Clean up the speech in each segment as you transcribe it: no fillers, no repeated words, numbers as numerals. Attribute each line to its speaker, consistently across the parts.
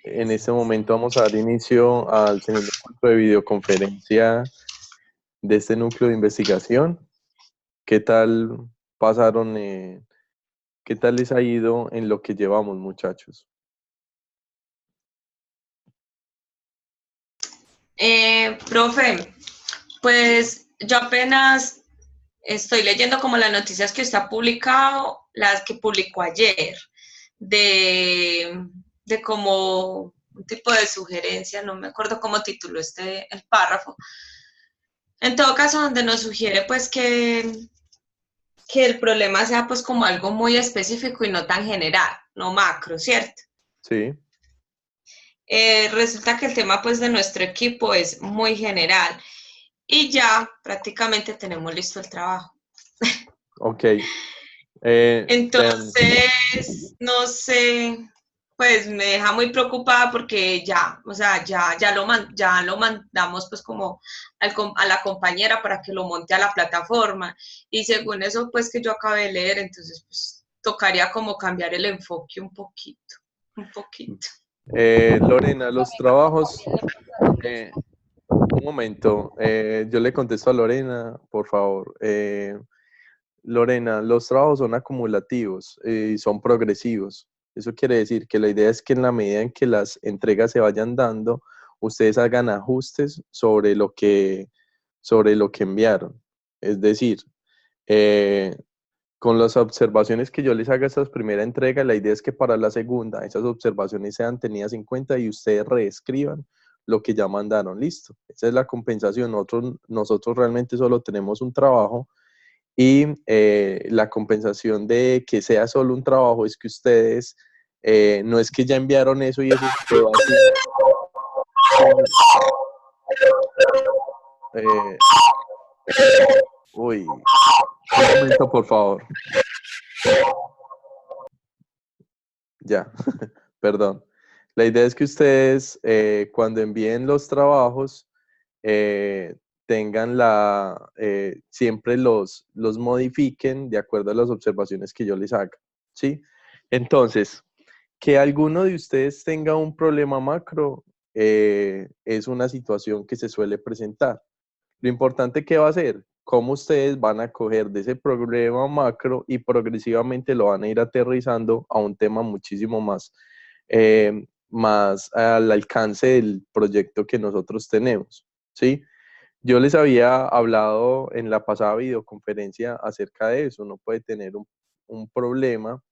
Speaker 1: En este momento vamos a dar inicio al segundo encuentro de videoconferencia de este núcleo de investigación. ¿Qué tal pasaron? ¿Qué tal les ha ido en lo que llevamos, muchachos?
Speaker 2: Profe, pues yo apenas estoy leyendo como las noticias que usted ha publicado, las que publicó ayer, de, de como un tipo de sugerencia, no me acuerdo cómo tituló el párrafo. En todo caso, donde nos sugiere pues que el problema sea pues como algo muy específico y no tan general, no macro, ¿cierto?
Speaker 1: Sí,
Speaker 2: Resulta que el tema pues de nuestro equipo es muy general y ya prácticamente tenemos listo el trabajo.
Speaker 1: ok. Vean,
Speaker 2: Entonces, no sé, pues me deja muy preocupada porque ya, o sea, ya lo mandamos pues como a la compañera para que lo monte a la plataforma y según eso pues que yo acabé de leer, entonces pues tocaría como cambiar el enfoque un poquito, un poquito.
Speaker 1: Lorena, los trabajos, eh, un momento, yo le contesto a Lorena, por favor. Lorena, los trabajos son acumulativos y son progresivos. Eso quiere decir que la idea es que en la medida en que las entregas se vayan dando, ustedes hagan ajustes sobre lo que enviaron. Es decir, eh, con las observaciones que yo les haga a esta primera entrega, la idea es que para la segunda esas observaciones sean tenidas en cuenta y ustedes reescriban lo que ya mandaron. Listo. Esa es la compensación. Nosotros realmente solo tenemos un trabajo y la compensación de que sea solo un trabajo es que ustedes, no es que ya enviaron eso y eso se quedó así. Eh, uy, un momento, por favor. Ya, perdón. La idea es que ustedes, cuando envíen los trabajos, eh, tengan siempre los modifiquen de acuerdo a las observaciones que yo les haga, ¿sí? Entonces, que alguno de ustedes tenga un problema macro es una situación que se suele presentar. Lo importante que va a ser, cómo ustedes van a coger de ese problema macro y progresivamente lo van a ir aterrizando a un tema muchísimo más al alcance del proyecto que nosotros tenemos, ¿sí? Yo les había hablado en la pasada videoconferencia acerca de eso. Uno puede tener un problema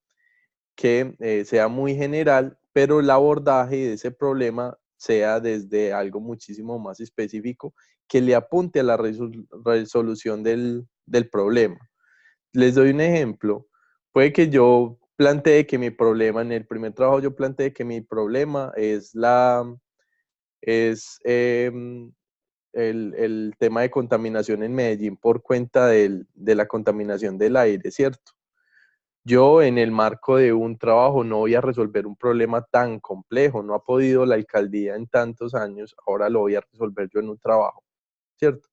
Speaker 1: que sea muy general, pero el abordaje de ese problema sea desde algo muchísimo más específico que le apunte a la resolución del problema. Les doy un ejemplo. Puede que yo plantee que mi problema, en el primer trabajo yo planteé que mi problema es el tema de contaminación en Medellín por cuenta de la contaminación del aire, ¿cierto? Yo en el marco de un trabajo no voy a resolver un problema tan complejo, no ha podido la alcaldía en tantos años, ahora lo voy a resolver yo en un trabajo, ¿cierto?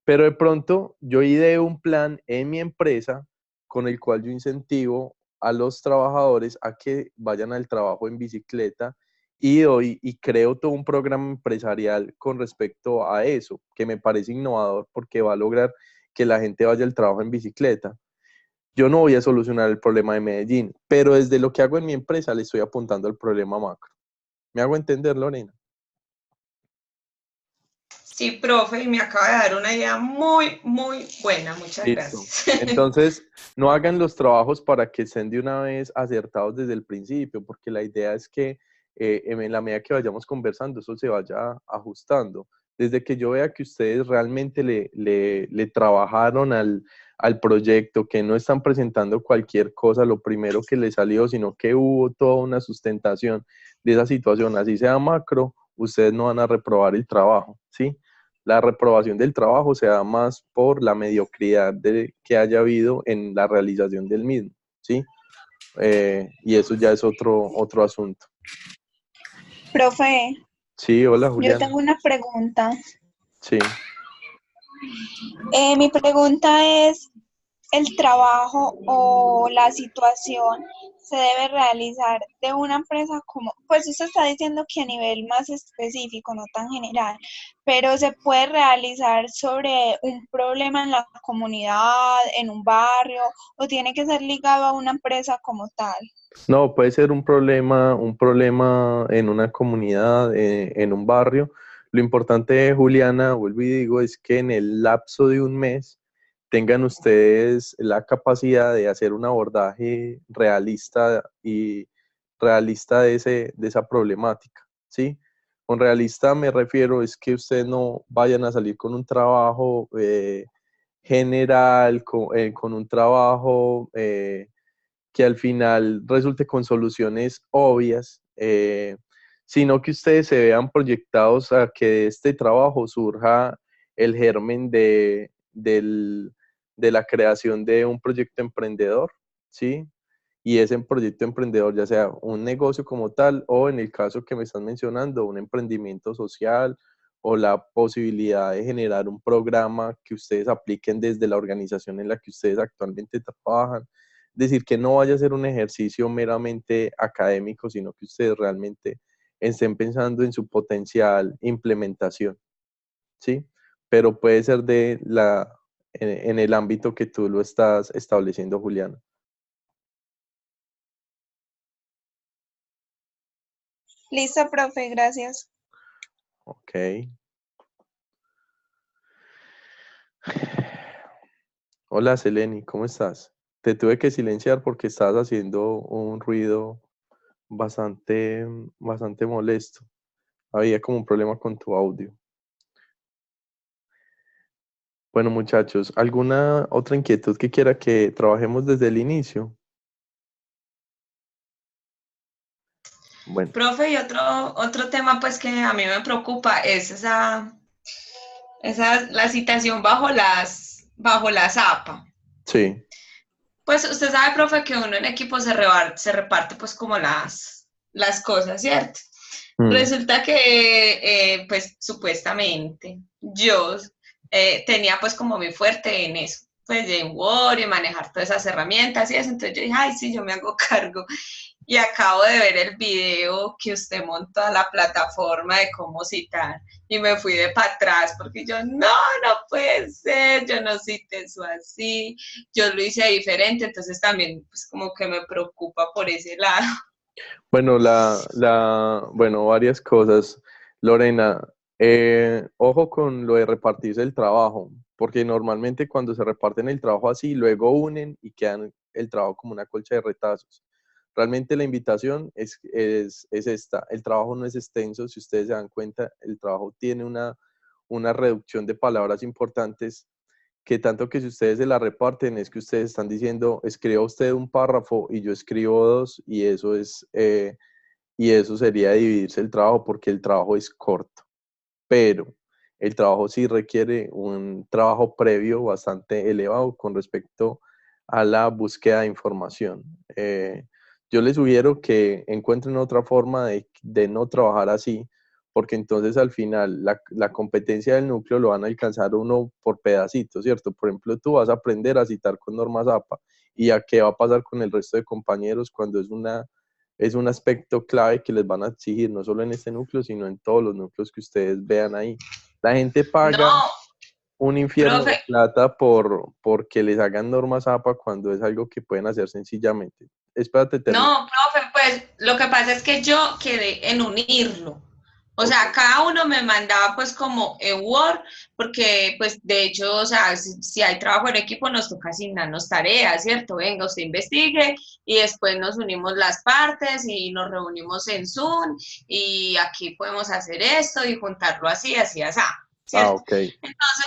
Speaker 1: Pero de pronto yo ideé un plan en mi empresa con el cual yo incentivo a los trabajadores a que vayan al trabajo en bicicleta y doy y creo todo un programa empresarial con respecto a eso, que me parece innovador porque va a lograr que la gente vaya al trabajo en bicicleta. Yo no voy a solucionar el problema de Medellín, pero desde lo que hago en mi empresa le estoy apuntando al problema macro. ¿Me hago entender, Lorena?
Speaker 2: Sí, profe, y me acaba de dar una idea muy, muy buena. Muchas
Speaker 1: Listo.
Speaker 2: gracias.
Speaker 1: Entonces, no hagan los trabajos para que estén de una vez acertados desde el principio, porque la idea es que en la medida que vayamos conversando, eso se vaya ajustando. Desde que yo vea que ustedes realmente le trabajaron al proyecto, que no están presentando cualquier cosa, lo primero que les salió, sino que hubo toda una sustentación de esa situación, así sea macro, ustedes no van a reprobar el trabajo, ¿sí? La reprobación del trabajo se da más por la mediocridad que haya habido en la realización del mismo, ¿sí? Y eso ya es otro asunto.
Speaker 3: Profe,
Speaker 1: Sí, hola
Speaker 3: yo
Speaker 1: Juliana.
Speaker 3: tengo una pregunta.
Speaker 1: Sí,
Speaker 3: Mi pregunta es, el trabajo o la situación se debe realizar de una empresa como, pues usted está diciendo que a nivel más específico, no tan general, pero se puede realizar sobre un problema en la comunidad, en un barrio, o tiene que ser ligado a una empresa como tal.
Speaker 1: No, puede ser un problema en una comunidad, en un barrio. Lo importante, Juliana, vuelvo y digo, es que en el lapso de un mes tengan ustedes la capacidad de hacer un abordaje realista de esa problemática, ¿sí? Con realista me refiero es que ustedes no vayan a salir con un trabajo general, con un trabajo que al final resulte con soluciones obvias, sino que ustedes se vean proyectados a que de este trabajo surja el germen de la creación de un proyecto emprendedor, ¿sí? Y ese proyecto emprendedor, ya sea un negocio como tal o en el caso que me están mencionando, un emprendimiento social o la posibilidad de generar un programa que ustedes apliquen desde la organización en la que ustedes actualmente trabajan. Decir que no vaya a ser un ejercicio meramente académico, sino que ustedes realmente estén pensando en su potencial implementación, ¿sí? Pero puede ser en el ámbito que tú lo estás estableciendo, Juliana.
Speaker 3: Listo, profe, gracias.
Speaker 1: Ok. Hola, Seleni, ¿cómo estás? Te tuve que silenciar porque estabas haciendo un ruido bastante molesto. Había como un problema con tu audio. Bueno, muchachos, ¿alguna otra inquietud que quiera que trabajemos desde el inicio? Bueno,
Speaker 2: Profe, y otro tema pues que a mí me preocupa es la citación bajo las APA.
Speaker 1: sí.
Speaker 2: Pues usted sabe, profe, que uno en equipo se reparte pues como las cosas, ¿cierto?
Speaker 1: Mm.
Speaker 2: Resulta que, pues supuestamente, yo tenía pues como mi fuerte en eso, pues de Word y manejar todas esas herramientas y eso, entonces yo dije, ay, sí, yo me hago cargo. Y acabo de ver el video que usted montó a la plataforma de cómo citar y me fui de para atrás porque yo, no puede ser, yo no cité eso así, yo lo hice diferente, entonces también pues como que me preocupa por ese lado.
Speaker 1: Bueno, bueno, varias cosas. Lorena, ojo con lo de repartirse el trabajo, porque normalmente cuando se reparten el trabajo así, luego unen y quedan el trabajo como una colcha de retazos. Realmente la invitación es esta. El trabajo no es extenso, si ustedes se dan cuenta, el trabajo tiene una reducción de palabras importantes que tanto que si ustedes se la reparten es que ustedes están diciendo, escriba usted un párrafo y yo escribo dos y eso sería dividirse el trabajo porque el trabajo es corto, pero el trabajo sí requiere un trabajo previo bastante elevado con respecto a la búsqueda de información. Yo les sugiero que encuentren otra forma de no trabajar así, porque entonces al final la competencia del núcleo lo van a alcanzar uno por pedacitos, ¿cierto? Por ejemplo, tú vas a aprender a citar con normas APA y a qué va a pasar con el resto de compañeros cuando es un aspecto clave que les van a exigir, no solo en este núcleo, sino en todos los núcleos que ustedes vean ahí. La gente paga
Speaker 2: No,
Speaker 1: un infierno de
Speaker 2: profe,
Speaker 1: plata porque les hagan normas APA cuando es algo que pueden hacer sencillamente. Espérate, termino.
Speaker 2: no, profe, pues lo que pasa es que yo quedé en unirlo. O
Speaker 1: Ok.
Speaker 2: sea, cada uno me mandaba pues como en Word, porque pues de hecho, o sea, si hay trabajo en equipo nos toca asignarnos tareas, ¿cierto? Venga, usted investigue y después nos unimos las partes y nos reunimos en Zoom y aquí podemos hacer esto y juntarlo así, así, así,
Speaker 1: Ah,
Speaker 2: ¿cierto?
Speaker 1: ok.
Speaker 2: Entonces,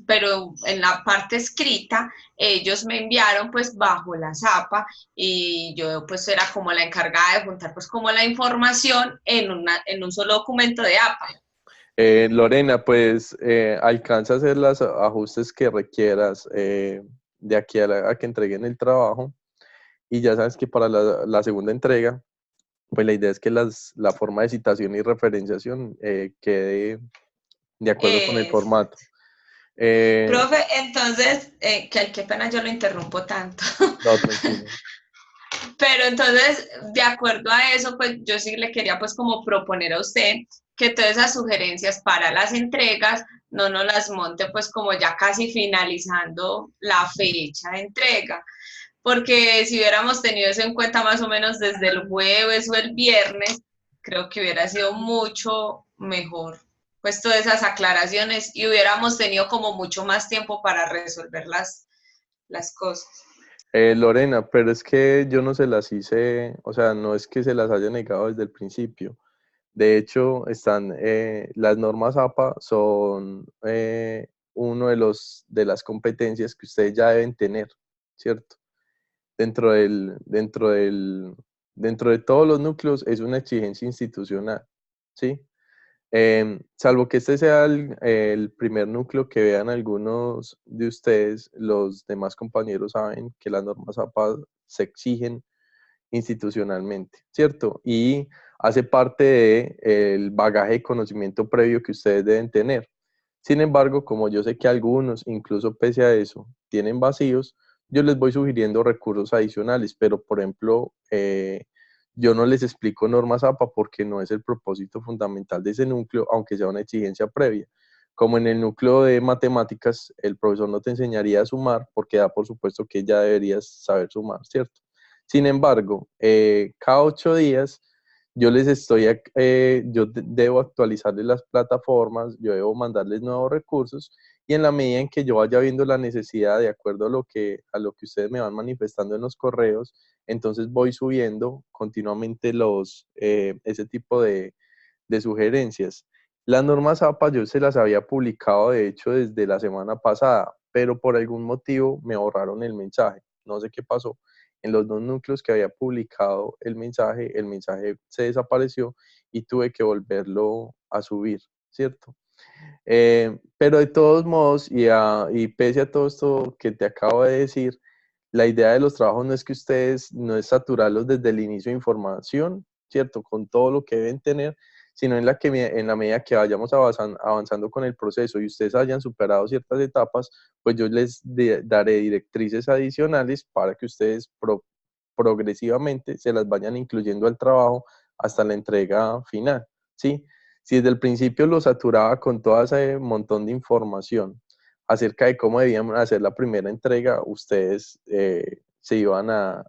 Speaker 2: pero en la parte escrita, ellos me enviaron pues bajo la zapa y yo pues era como la encargada de juntar pues como la información en un solo documento de APA.
Speaker 1: Lorena, pues alcanza a hacer los ajustes que requieras de aquí a que entreguen el trabajo y ya sabes que para la segunda entrega, pues la idea es que la forma de citación y referenciación quede de acuerdo con el
Speaker 2: Es,
Speaker 1: formato.
Speaker 2: Profe, entonces, qué pena yo lo interrumpo tanto.
Speaker 1: No, tranquilo.
Speaker 2: Pero entonces, de acuerdo a eso, pues yo sí le quería pues como proponer a usted que todas esas sugerencias para las entregas no nos las monte pues como ya casi finalizando la fecha de entrega, porque si hubiéramos tenido eso en cuenta más o menos desde el jueves o el viernes, creo que hubiera sido mucho mejor pues todas esas aclaraciones y hubiéramos tenido como mucho más tiempo para resolver las cosas.
Speaker 1: Lorena, pero es que yo no se las hice, o sea, no es que se las haya negado desde el principio. De hecho, las normas APA son uno de las competencias que ustedes ya deben tener, ¿cierto? Dentro dentro de todos los núcleos es una exigencia institucional, ¿sí? Salvo que este sea el primer núcleo que vean algunos de ustedes, los demás compañeros saben que las normas APA se exigen institucionalmente, ¿cierto? Y hace parte del bagaje de conocimiento previo que ustedes deben tener. Sin embargo, como yo sé que algunos, incluso pese a eso, tienen vacíos, yo les voy sugiriendo recursos adicionales, pero por ejemplo, yo no les explico normas APA porque no es el propósito fundamental de ese núcleo, aunque sea una exigencia previa. Como en el núcleo de matemáticas, el profesor no te enseñaría a sumar porque da por supuesto que ya deberías saber sumar, ¿cierto? Sin embargo, cada 8 días debo actualizarles las plataformas, yo debo mandarles nuevos recursos y en la medida en que yo vaya viendo la necesidad de acuerdo a lo que ustedes me van manifestando en los correos, entonces voy subiendo continuamente ese tipo de sugerencias. Las normas APA yo se las había publicado de hecho desde la semana pasada, pero por algún motivo me borraron el mensaje. No sé qué pasó. En los dos núcleos que había publicado el mensaje se desapareció y tuve que volverlo a subir, ¿cierto? Pero de todos modos, y pese a todo esto que te acabo de decir, la idea de los trabajos no es que ustedes, no es saturarlos desde el inicio de información, ¿cierto? Con todo lo que deben tener, sino en la medida que vayamos avanzando con el proceso y ustedes hayan superado ciertas etapas, pues yo daré directrices adicionales para que ustedes progresivamente se las vayan incluyendo al trabajo hasta la entrega final, ¿sí? Si desde el principio lo saturaba con todo ese montón de información acerca de cómo debían hacer la primera entrega, ustedes se iban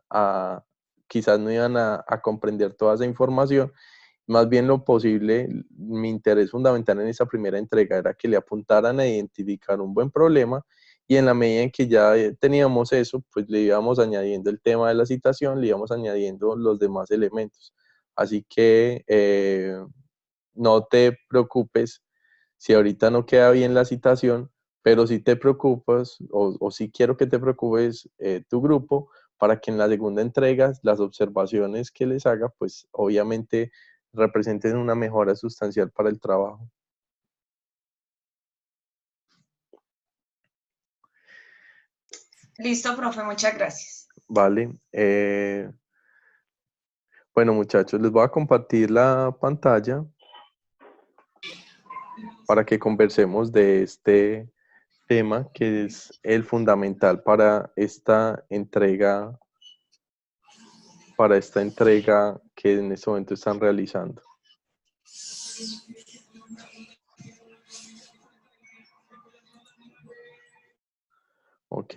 Speaker 1: quizás no iban a comprender toda esa información. Más bien lo posible, mi interés fundamental en esa primera entrega era que le apuntaran a identificar un buen problema y en la medida en que ya teníamos eso, pues le íbamos añadiendo el tema de la citación, le íbamos añadiendo los demás elementos. Así que no te preocupes si ahorita no queda bien la citación, pero si te preocupas o si quiero que te preocupes tu grupo para que en la segunda entrega las observaciones que les haga, pues obviamente representen una mejora sustancial para el trabajo.
Speaker 2: Listo, profe, muchas gracias.
Speaker 1: Vale. Bueno, muchachos, les voy a compartir la pantalla para que conversemos de este tema que es el fundamental para esta entrega que en este momento están realizando. Ok,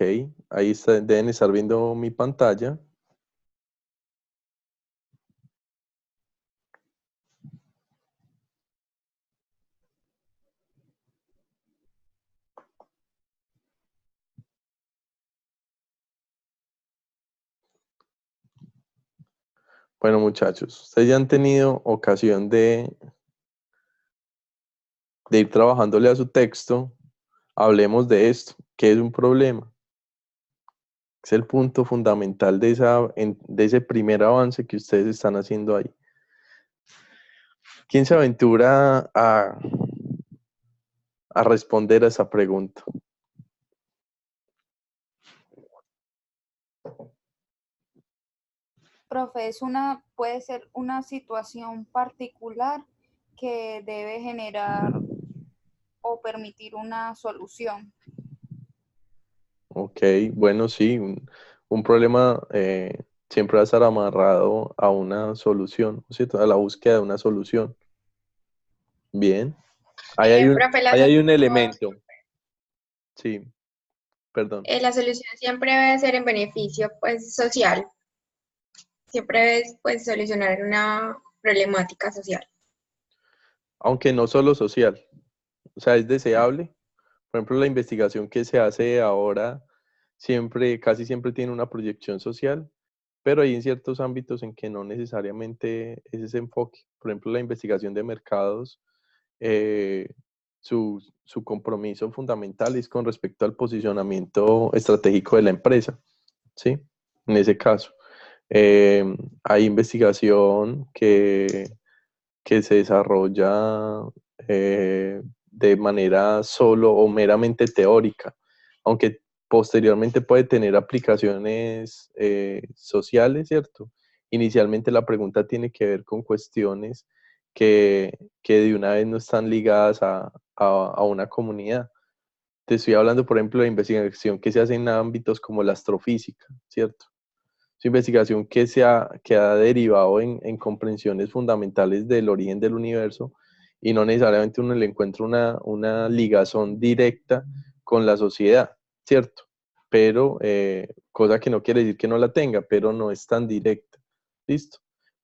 Speaker 1: ahí deben estar viendo mi pantalla. Bueno, muchachos, ustedes ya han tenido ocasión de ir trabajándole a su texto. Hablemos de esto, que es un problema. Es el punto fundamental de ese primer avance que ustedes están haciendo ahí. ¿Quién se aventura a responder a esa pregunta?
Speaker 4: Profe, puede ser una situación particular que debe generar o permitir una solución.
Speaker 1: Ok, bueno, sí, un problema siempre va a estar amarrado a una solución, ¿no es cierto? A la búsqueda de una solución. Bien,
Speaker 5: Profe,
Speaker 1: ahí hay un elemento, sí, perdón.
Speaker 5: la solución siempre debe ser en beneficio pues social. Siempre es pues solucionar una problemática social.
Speaker 1: Aunque no solo social, o sea, es deseable. Por ejemplo, la investigación que se hace ahora casi siempre tiene una proyección social, pero hay en ciertos ámbitos en que no necesariamente es ese enfoque. Por ejemplo, la investigación de mercados, eh, su compromiso fundamental es con respecto al posicionamiento estratégico de la empresa, ¿sí? En ese caso. Eh, Hay investigación que se desarrolla de manera solo o meramente teórica, aunque posteriormente puede tener aplicaciones sociales, ¿cierto? Inicialmente la pregunta tiene que ver con cuestiones que de una vez no están ligadas a una comunidad. Te estoy hablando, por ejemplo, de investigación que se hace en ámbitos como la astrofísica, ¿cierto? Su investigación que ha derivado en comprensiones fundamentales del origen del universo y no necesariamente uno le encuentra una ligazón directa con la sociedad, ¿cierto? Pero, cosa que no quiere decir que no la tenga, pero no es tan directa, ¿listo?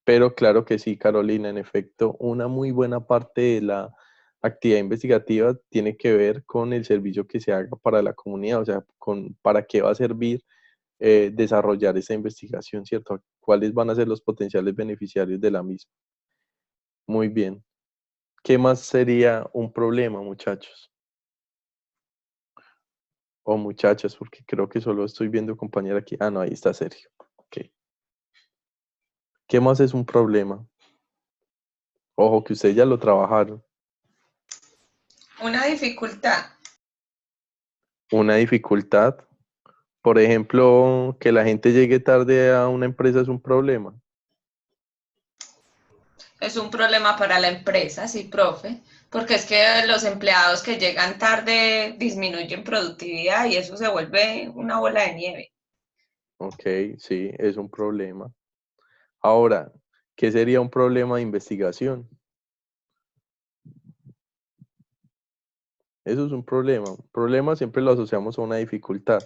Speaker 1: Pero claro que sí, Carolina, en efecto, una muy buena parte de la actividad investigativa tiene que ver con el servicio que se haga para la comunidad, o sea, para qué va a servir desarrollar esa investigación, ¿cierto? ¿Cuáles van a ser los potenciales beneficiarios de la misma? Muy bien. ¿Qué más sería un problema, muchachos? O muchachas, porque creo que solo estoy viendo compañera aquí. Ah, no, ahí está Sergio. Ok. ¿Qué más es un problema? Ojo, que ustedes ya lo trabajaron.
Speaker 2: Una dificultad.
Speaker 1: Una dificultad. Por ejemplo, que la gente llegue tarde a una empresa es un problema.
Speaker 2: Es un problema para la empresa, sí, profe, porque es que los empleados que llegan tarde disminuyen productividad y eso se vuelve una bola de nieve.
Speaker 1: Ok, sí, es un problema. Ahora, ¿qué sería un problema de investigación? Eso es un problema. Un problema siempre lo asociamos a una dificultad.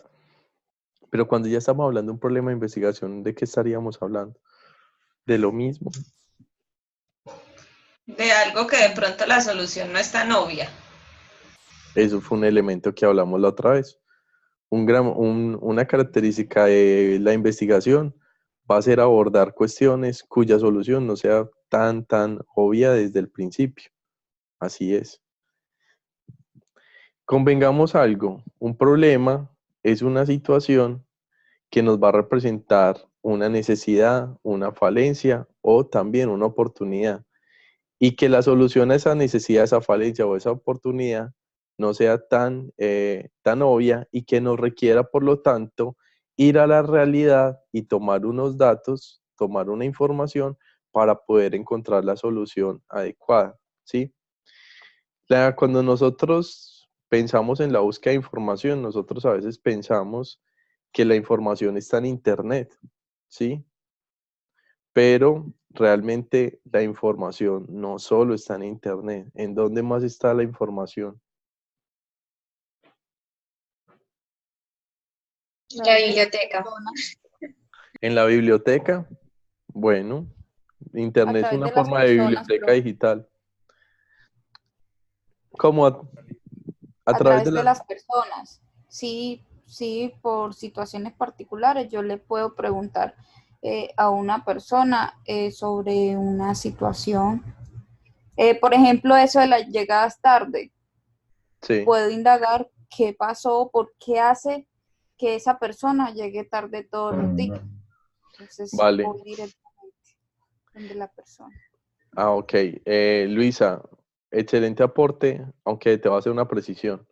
Speaker 1: Pero cuando ya estamos hablando de un problema de investigación, ¿de qué estaríamos hablando? De lo mismo.
Speaker 2: De algo que de pronto la solución no es tan obvia.
Speaker 1: Eso fue un elemento que hablamos la otra vez. Una característica de la investigación va a ser abordar cuestiones cuya solución no sea tan obvia desde el principio. Así es. Convengamos algo, un problema es una situación que nos va a representar una necesidad, una falencia o también una oportunidad. Y que la solución a esa necesidad, esa falencia o esa oportunidad no sea tan obvia y que nos requiera, por lo tanto, ir a la realidad y tomar unos datos, tomar una información para poder encontrar la solución adecuada, ¿sí? Cuando nosotros pensamos en la búsqueda de información, nosotros a veces pensamos que la información está en Internet, ¿sí? Pero realmente la información no solo está en Internet. ¿En dónde más está la información?
Speaker 5: La biblioteca.
Speaker 1: En la biblioteca. Bueno,
Speaker 4: A
Speaker 1: Internet es
Speaker 4: través
Speaker 1: una
Speaker 4: de las
Speaker 1: forma de
Speaker 4: personas,
Speaker 1: biblioteca
Speaker 4: pero
Speaker 1: digital. ¿Cómo a
Speaker 4: a
Speaker 1: través de
Speaker 4: través de
Speaker 1: la...
Speaker 4: las personas. Sí, sí, por situaciones particulares yo le puedo preguntar a una persona sobre una situación. Por ejemplo, eso de las llegadas tarde.
Speaker 1: Sí,
Speaker 4: Puedo indagar qué pasó, por qué hace que esa persona llegue tarde todos los días. Entonces
Speaker 1: vale.
Speaker 4: voy directamente donde la persona.
Speaker 1: Ah, ok. Luisa, excelente aporte, aunque te va a hacer una precisión.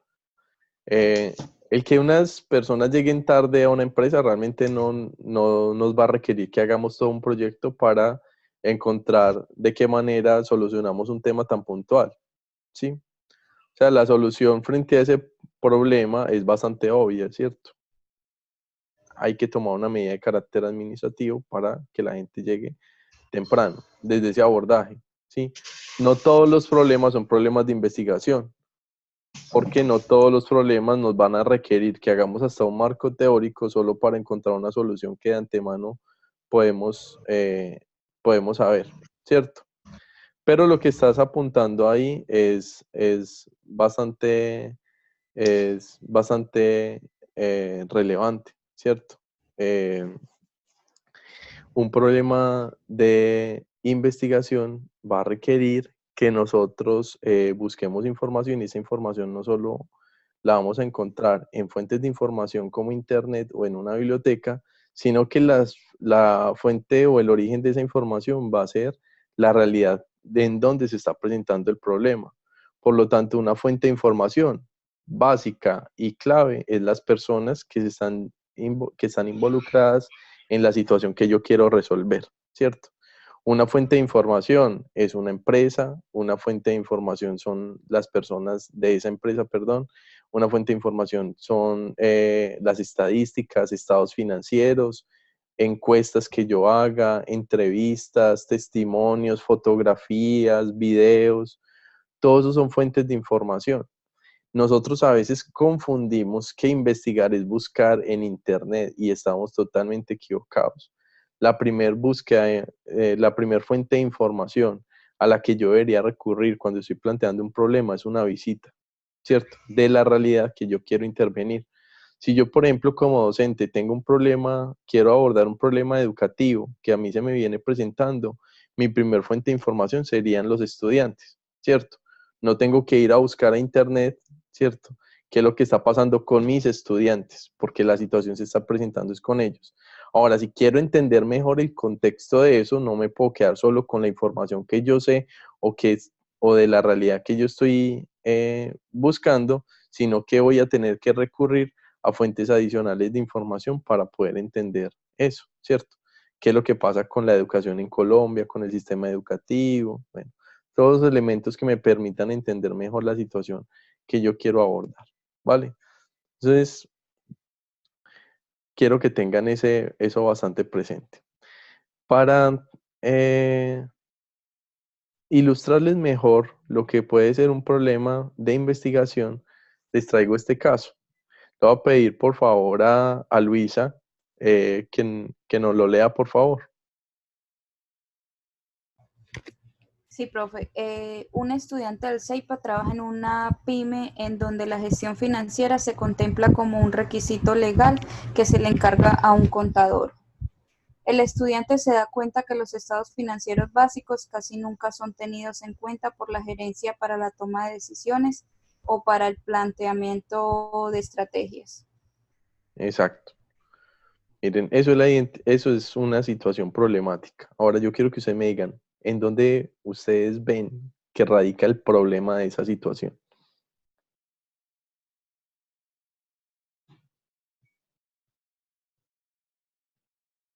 Speaker 1: El que unas personas lleguen tarde a una empresa realmente no nos va a requerir que hagamos todo un proyecto para encontrar de qué manera solucionamos un tema tan puntual, ¿sí? O sea, la solución frente a ese problema es bastante obvia, ¿cierto? Hay que tomar una medida de carácter administrativo para que la gente llegue temprano, desde ese abordaje, ¿sí? No todos los problemas son problemas de investigación, porque no todos los problemas nos van a requerir que hagamos hasta un marco teórico solo para encontrar una solución que de antemano podemos, podemos saber, ¿cierto? Pero lo que estás apuntando ahí es bastante relevante, ¿cierto? Un problema de investigación va a requerir que nosotros busquemos información y esa información no solo la vamos a encontrar en fuentes de información como Internet o en una biblioteca, sino que la fuente o el origen de esa información va a ser la realidad de en donde se está presentando el problema. Por lo tanto, una fuente de información básica y clave es las personas que están involucradas en la situación que yo quiero resolver, ¿cierto? Una fuente de información es una empresa, una fuente de información son las personas de esa empresa, perdón, una fuente de información son las estadísticas, estados financieros, encuestas que yo haga, entrevistas, testimonios, fotografías, videos, todos esos son fuentes de información. Nosotros a veces confundimos que investigar es buscar en Internet y estamos totalmente equivocados. La primer búsqueda, la primer fuente de información a la que yo debería recurrir cuando estoy planteando un problema es una visita, ¿cierto? De la realidad que yo quiero intervenir. Si yo, por ejemplo, como docente tengo un problema, quiero abordar un problema educativo que a mí se me viene presentando, mi primer fuente de información serían los estudiantes, ¿cierto? No tengo que ir a buscar a Internet, ¿cierto? ¿Qué es lo que está pasando con mis estudiantes? Porque la situación se está presentando es con ellos. Ahora, si quiero entender mejor el contexto de eso, no me puedo quedar solo con la información que yo sé o de la realidad que yo estoy buscando, sino que voy a tener que recurrir a fuentes adicionales de información para poder entender eso, ¿cierto? ¿Qué es lo que pasa con la educación en Colombia, con el sistema educativo? Bueno, todos los elementos que me permitan entender mejor la situación que yo quiero abordar, ¿vale? Entonces, quiero que tengan eso bastante presente. Para ilustrarles mejor lo que puede ser un problema de investigación, les traigo este caso. Le voy a pedir, por favor, a Luisa que nos lo lea, por favor.
Speaker 4: Sí, profe. Un estudiante del CEIPA trabaja en una pyme en donde la gestión financiera se contempla como un requisito legal que se le encarga a un contador. El estudiante se da cuenta que los estados financieros básicos casi nunca son tenidos en cuenta por la gerencia para la toma de decisiones o para el planteamiento de estrategias.
Speaker 1: Exacto. Miren, eso es una situación problemática. Ahora yo quiero que ustedes me digan, ¿en dónde ustedes ven que radica el problema de esa situación?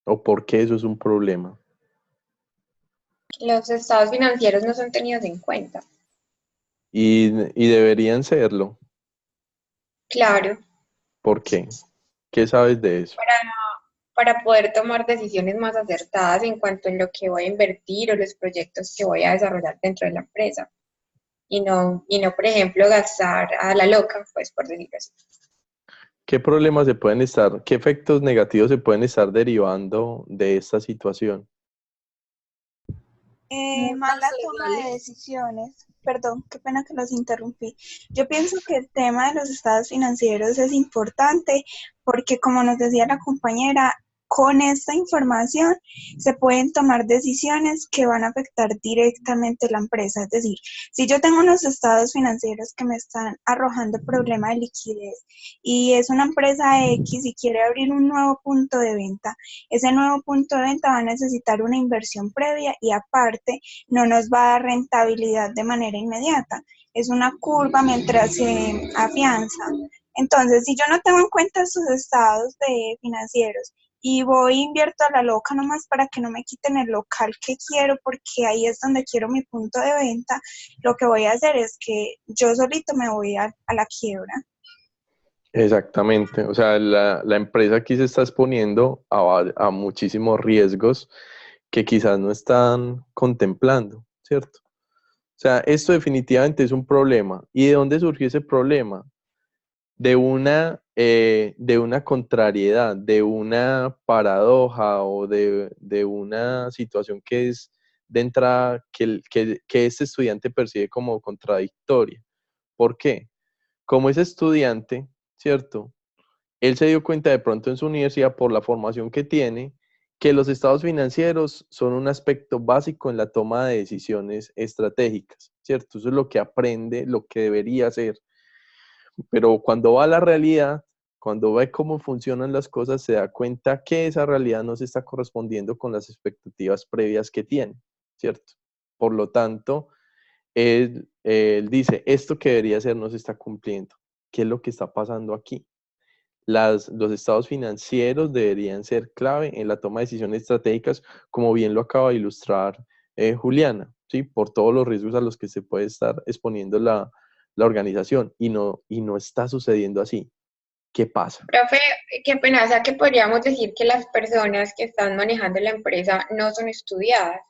Speaker 1: ¿O por qué eso es un problema?
Speaker 5: Los estados financieros no son tenidos en cuenta.
Speaker 1: Y deberían serlo.
Speaker 5: Claro,
Speaker 1: ¿Por qué? ¿Qué sabes de eso?
Speaker 5: para poder tomar decisiones más acertadas en cuanto en lo que voy a invertir o los proyectos que voy a desarrollar dentro de la empresa. Y no, por ejemplo, gastar a la loca, pues por decirlo así.
Speaker 1: ¿Qué problemas qué efectos negativos se pueden estar derivando de esta situación?
Speaker 3: Mala toma de decisiones. Perdón, qué pena que los interrumpí. Yo pienso que el tema de los estados financieros es importante porque, como nos decía la compañera, con esta información se pueden tomar decisiones que van a afectar directamente la empresa. Es decir, si yo tengo unos estados financieros que me están arrojando problema de liquidez y es una empresa X y quiere abrir un nuevo punto de venta, ese nuevo punto de venta va a necesitar una inversión previa y aparte no nos va a dar rentabilidad de manera inmediata. Es una curva mientras se afianza. Entonces, si yo no tengo en cuenta estos estados financieros y voy e invierto a la loca nomás para que no me quiten el local que quiero, porque ahí es donde quiero mi punto de venta, lo que voy a hacer es que yo solito me voy a la quiebra.
Speaker 1: Exactamente, o sea, la empresa aquí se está exponiendo a muchísimos riesgos que quizás no están contemplando, ¿cierto? O sea, esto definitivamente es un problema. ¿Y de dónde surgió ese problema? De una contrariedad, de una paradoja o de una situación que es de entrada que este estudiante percibe como contradictoria. ¿Por qué? Como es estudiante, ¿cierto? Él se dio cuenta de pronto en su universidad por la formación que tiene que los estados financieros son un aspecto básico en la toma de decisiones estratégicas, ¿cierto? Eso es lo que aprende, lo que debería hacer. Pero cuando va a la realidad, cuando ve cómo funcionan las cosas, se da cuenta que esa realidad no se está correspondiendo con las expectativas previas que tiene, ¿cierto? Por lo tanto, él dice, esto que debería ser no se está cumpliendo. ¿Qué es lo que está pasando aquí? Los estados financieros deberían ser clave en la toma de decisiones estratégicas, como bien lo acaba de ilustrar Juliana, ¿sí? Por todos los riesgos a los que se puede estar exponiendo la organización y no está sucediendo así. ¿Qué pasa?
Speaker 5: Profe, qué pena, o sea que podríamos decir que las personas que están manejando la empresa no son estudiadas.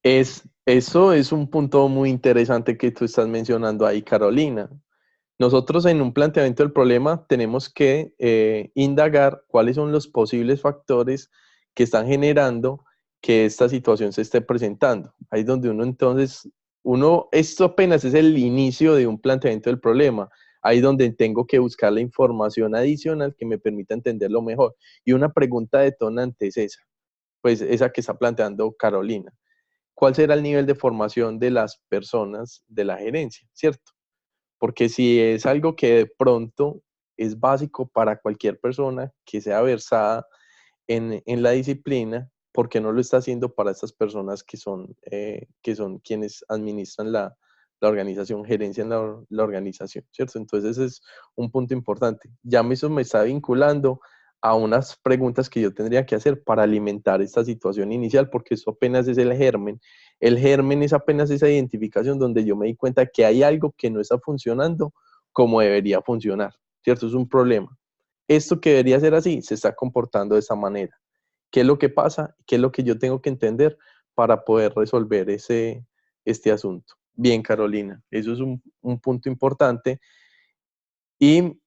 Speaker 1: Eso es un punto muy interesante que tú estás mencionando ahí, Carolina. Nosotros en un planteamiento del problema tenemos que indagar cuáles son los posibles factores que están generando que esta situación se esté presentando. Ahí es donde esto apenas es el inicio de un planteamiento del problema. Ahí es donde tengo que buscar la información adicional que me permita entenderlo mejor. Y una pregunta detonante es esa, pues esa que está planteando Carolina. ¿Cuál será el nivel de formación de las personas de la gerencia, cierto? Porque si es algo que de pronto es básico para cualquier persona que sea versada en la disciplina, ¿por qué no lo está haciendo para estas personas que son quienes administran la organización, gerencian la organización, ¿cierto? Entonces ese es un punto importante. Ya eso me está vinculando a unas preguntas que yo tendría que hacer para alimentar esta situación inicial, porque eso apenas es el germen. El germen es apenas esa identificación donde yo me di cuenta que hay algo que no está funcionando como debería funcionar, ¿cierto? Es un problema. Esto que debería ser así se está comportando de esa manera. ¿Qué es lo que pasa? ¿Qué es lo que yo tengo que entender para poder resolver este asunto? Bien, Carolina, eso es un punto importante y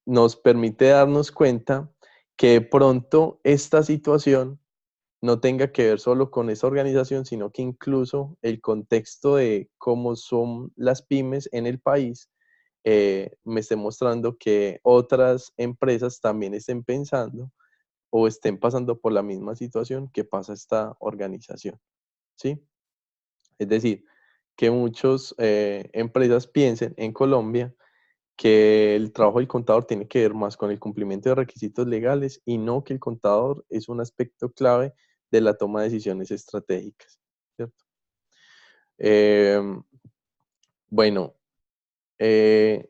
Speaker 1: nos permite darnos cuenta que de pronto esta situación no tenga que ver solo con esa organización, sino que incluso el contexto de cómo son las pymes en el país me esté mostrando que otras empresas también estén pensando o estén pasando por la misma situación que pasa esta organización, ¿sí? Es decir, que muchas empresas piensen en Colombia que el trabajo del contador tiene que ver más con el cumplimiento de requisitos legales y no que el contador es un aspecto clave de la toma de decisiones estratégicas, ¿cierto? Bueno, eh,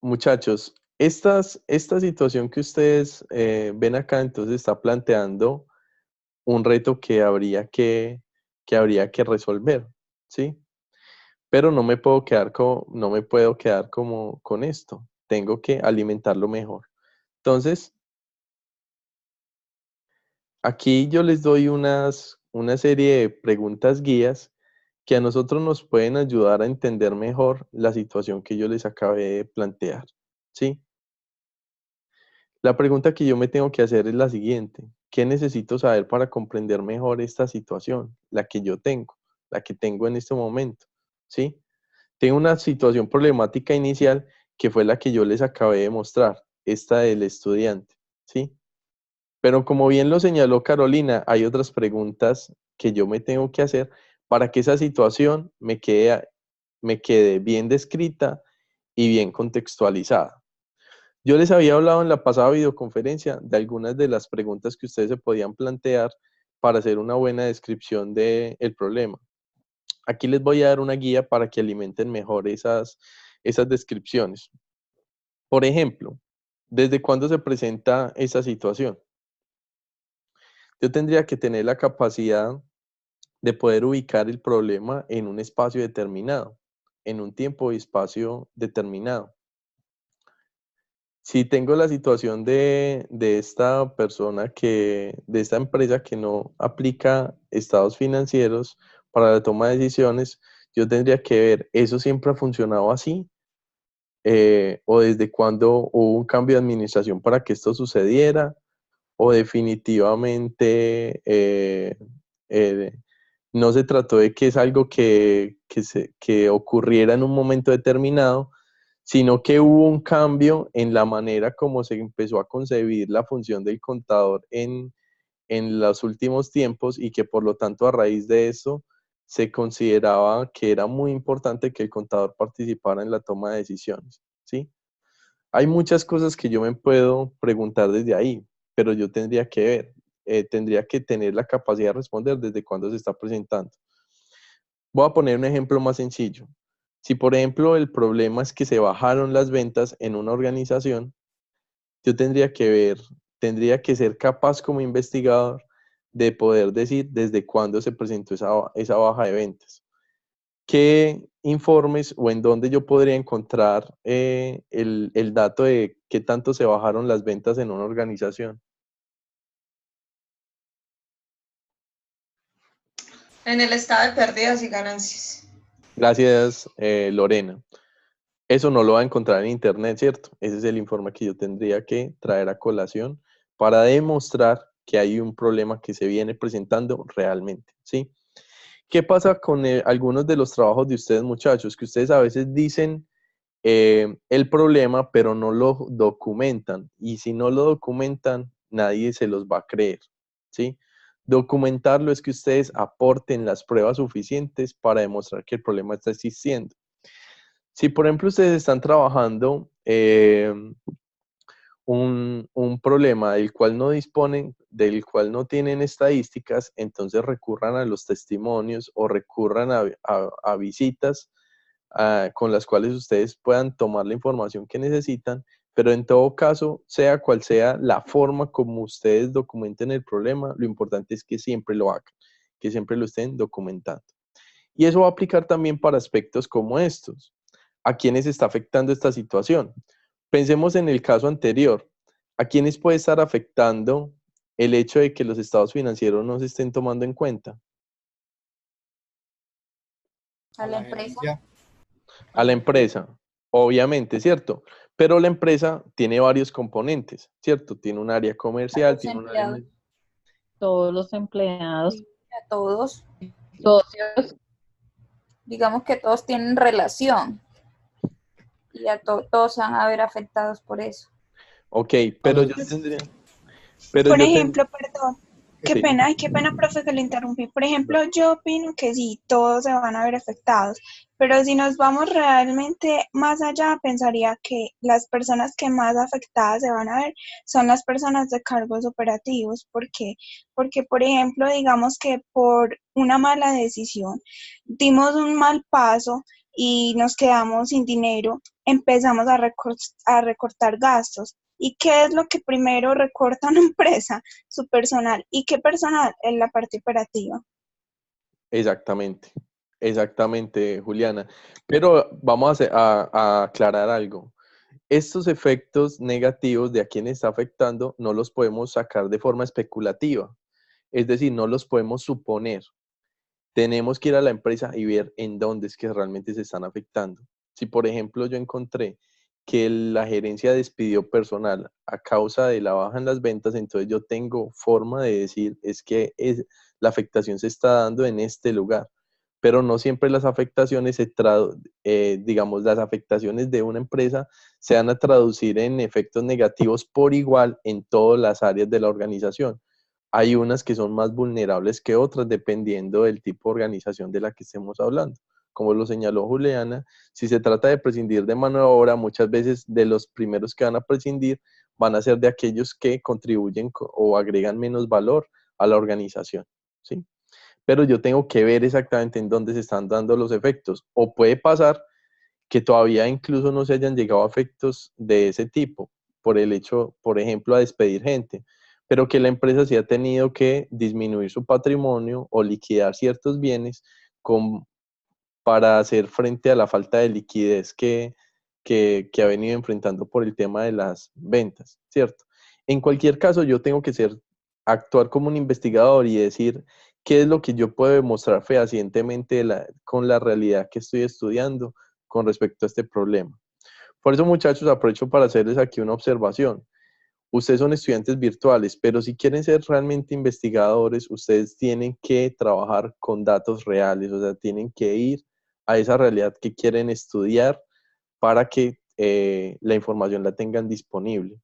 Speaker 1: muchachos, esta situación que ustedes ven acá, entonces está planteando un reto que habría que resolver, ¿sí? Pero no me puedo quedar como con esto. Tengo que alimentarlo mejor. Entonces, aquí yo les doy una serie de preguntas guías que a nosotros nos pueden ayudar a entender mejor la situación que yo les acabé de plantear, ¿sí? La pregunta que yo me tengo que hacer es la siguiente. ¿Qué necesito saber para comprender mejor esta situación, la que yo tengo, la que tengo en este momento? ¿Sí? Tengo una situación problemática inicial que fue la que yo les acabé de mostrar, esta del estudiante, ¿sí? Pero como bien lo señaló Carolina, hay otras preguntas que yo me tengo que hacer para que esa situación me quede bien descrita y bien contextualizada. Yo les había hablado en la pasada videoconferencia de algunas de las preguntas que ustedes se podían plantear para hacer una buena descripción del problema. Aquí les voy a dar una guía para que alimenten mejor esas descripciones. Por ejemplo, ¿Desde cuándo se presenta esa situación? Yo tendría que tener la capacidad de poder ubicar el problema en un espacio determinado, en un tiempo y espacio determinado. Si tengo la situación de esta persona de esta empresa que no aplica estados financieros para la toma de decisiones, yo tendría que ver, ¿eso siempre ha funcionado así? ¿O desde cuándo hubo un cambio de administración para que esto sucediera? ¿O definitivamente eh, no se trató de que es algo que ocurriera en un momento determinado, sino que hubo un cambio en la manera como se empezó a concebir la función del contador en los últimos tiempos y que por lo tanto a raíz de eso se consideraba que era muy importante que el contador participara en la toma de decisiones, ¿sí? Hay muchas cosas que yo me puedo preguntar desde ahí, pero yo tendría que ver, tendría que tener la capacidad de responder desde cuándo se está presentando. Voy a poner un ejemplo más sencillo. Si, por ejemplo, el problema es que se bajaron las ventas en una organización, yo tendría que ver, tendría que ser capaz como investigador de poder decir desde cuándo se presentó esa baja de ventas. ¿Qué informes o en dónde yo podría encontrar el dato de qué tanto se bajaron las ventas en una organización?
Speaker 2: En el estado de pérdidas y ganancias.
Speaker 1: Gracias, Lorena. Eso no lo va a encontrar en internet, ¿cierto? Ese es el informe que yo tendría que traer a colación para demostrar que hay un problema que se viene presentando realmente, ¿sí? ¿Qué pasa con algunos de los trabajos de ustedes, muchachos? Que ustedes a veces dicen el problema, pero no lo documentan. Y si no lo documentan, nadie se los va a creer, ¿sí? Documentarlo es que ustedes aporten las pruebas suficientes para demostrar que el problema está existiendo. Si, por ejemplo, ustedes están trabajando un problema del cual no disponen, del cual no tienen estadísticas, entonces recurran a los testimonios o recurran a visitas con las cuales ustedes puedan tomar la información que necesitan, pero en todo caso, sea cual sea la forma como ustedes documenten el problema, lo importante es que siempre lo hagan, que siempre lo estén documentando. Y eso va a aplicar también para aspectos como estos. ¿A quiénes está afectando esta situación? Pensemos en el caso anterior. ¿A quiénes puede estar afectando el hecho de que los estados financieros no se estén tomando en cuenta?
Speaker 4: A la empresa.
Speaker 1: A la empresa, obviamente, ¿cierto? Pero la empresa tiene varios componentes, ¿cierto? Tiene un área comercial, tiene un área...
Speaker 6: Todos los empleados,
Speaker 4: Sí, a todos.
Speaker 6: socios.
Speaker 4: Digamos que todos tienen relación y todos se van a ver afectados por eso.
Speaker 1: Ok, pero yo tendría...
Speaker 3: Por ejemplo, perdón, qué
Speaker 1: Sí.
Speaker 3: pena, ay, qué pena, profe, que le interrumpí. Por ejemplo, yo opino que sí, todos se van a ver afectados, pero si nos vamos realmente más allá, pensaría que las personas que más afectadas se van a ver son las personas de cargos operativos. ¿Por qué? Porque, por ejemplo, digamos que por una mala decisión dimos un mal paso y nos quedamos sin dinero, empezamos a recortar gastos. ¿Y qué es lo que primero recorta una empresa? Su personal. ¿Y qué personal? En la parte operativa.
Speaker 1: Exactamente, exactamente, Juliana. Pero vamos a aclarar algo. Estos efectos negativos de a quién está afectando no los podemos sacar de forma especulativa. Es decir, no los podemos suponer. Tenemos que ir a la empresa y ver en dónde es que realmente se están afectando. Si, por ejemplo, yo encontré que la gerencia despidió personal a causa de la baja en las ventas, entonces yo tengo forma de decir, es que la afectación se está dando en este lugar, pero no siempre las afectaciones digamos, las afectaciones de una empresa se van a traducir en efectos negativos por igual en todas las áreas de la organización. Hay unas que son más vulnerables que otras dependiendo del tipo de organización de la que estemos hablando. Como lo señaló Juliana, si se trata de prescindir de mano de obra, muchas veces de los primeros que van a prescindir van a ser de aquellos que contribuyen o agregan menos valor a la organización, ¿sí? Pero yo tengo que ver exactamente en dónde se están dando los efectos. O puede pasar que todavía incluso no se hayan llegado a efectos de ese tipo, por el hecho, por ejemplo, a despedir gente, pero que la empresa sí ha tenido que disminuir su patrimonio o liquidar ciertos bienes para hacer frente a la falta de liquidez que ha venido enfrentando por el tema de las ventas, ¿cierto? En cualquier caso, yo tengo que actuar como un investigador y decir qué es lo que yo puedo demostrar fehacientemente con la realidad que estoy estudiando con respecto a este problema. Por eso, muchachos, aprovecho para hacerles aquí una observación. Ustedes son estudiantes virtuales, pero si quieren ser realmente investigadores, ustedes tienen que trabajar con datos reales, o sea, tienen que ir a esa realidad que quieren estudiar para que la información la tengan disponible.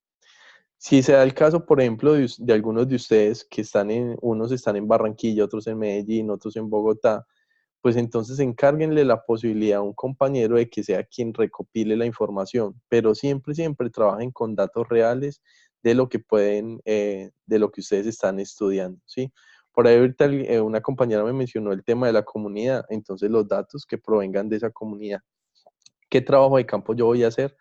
Speaker 1: Si se da el caso, por ejemplo, de algunos de ustedes que unos están en Barranquilla, otros en Medellín, otros en Bogotá, pues entonces encárguenle la posibilidad a un compañero de que sea quien recopile la información, pero siempre, siempre trabajen con datos reales de lo que de lo que ustedes están estudiando, ¿sí? Por ahí ahorita una compañera me mencionó el tema de la comunidad, entonces los datos que provengan de esa comunidad. ¿Qué trabajo de campo yo voy a hacer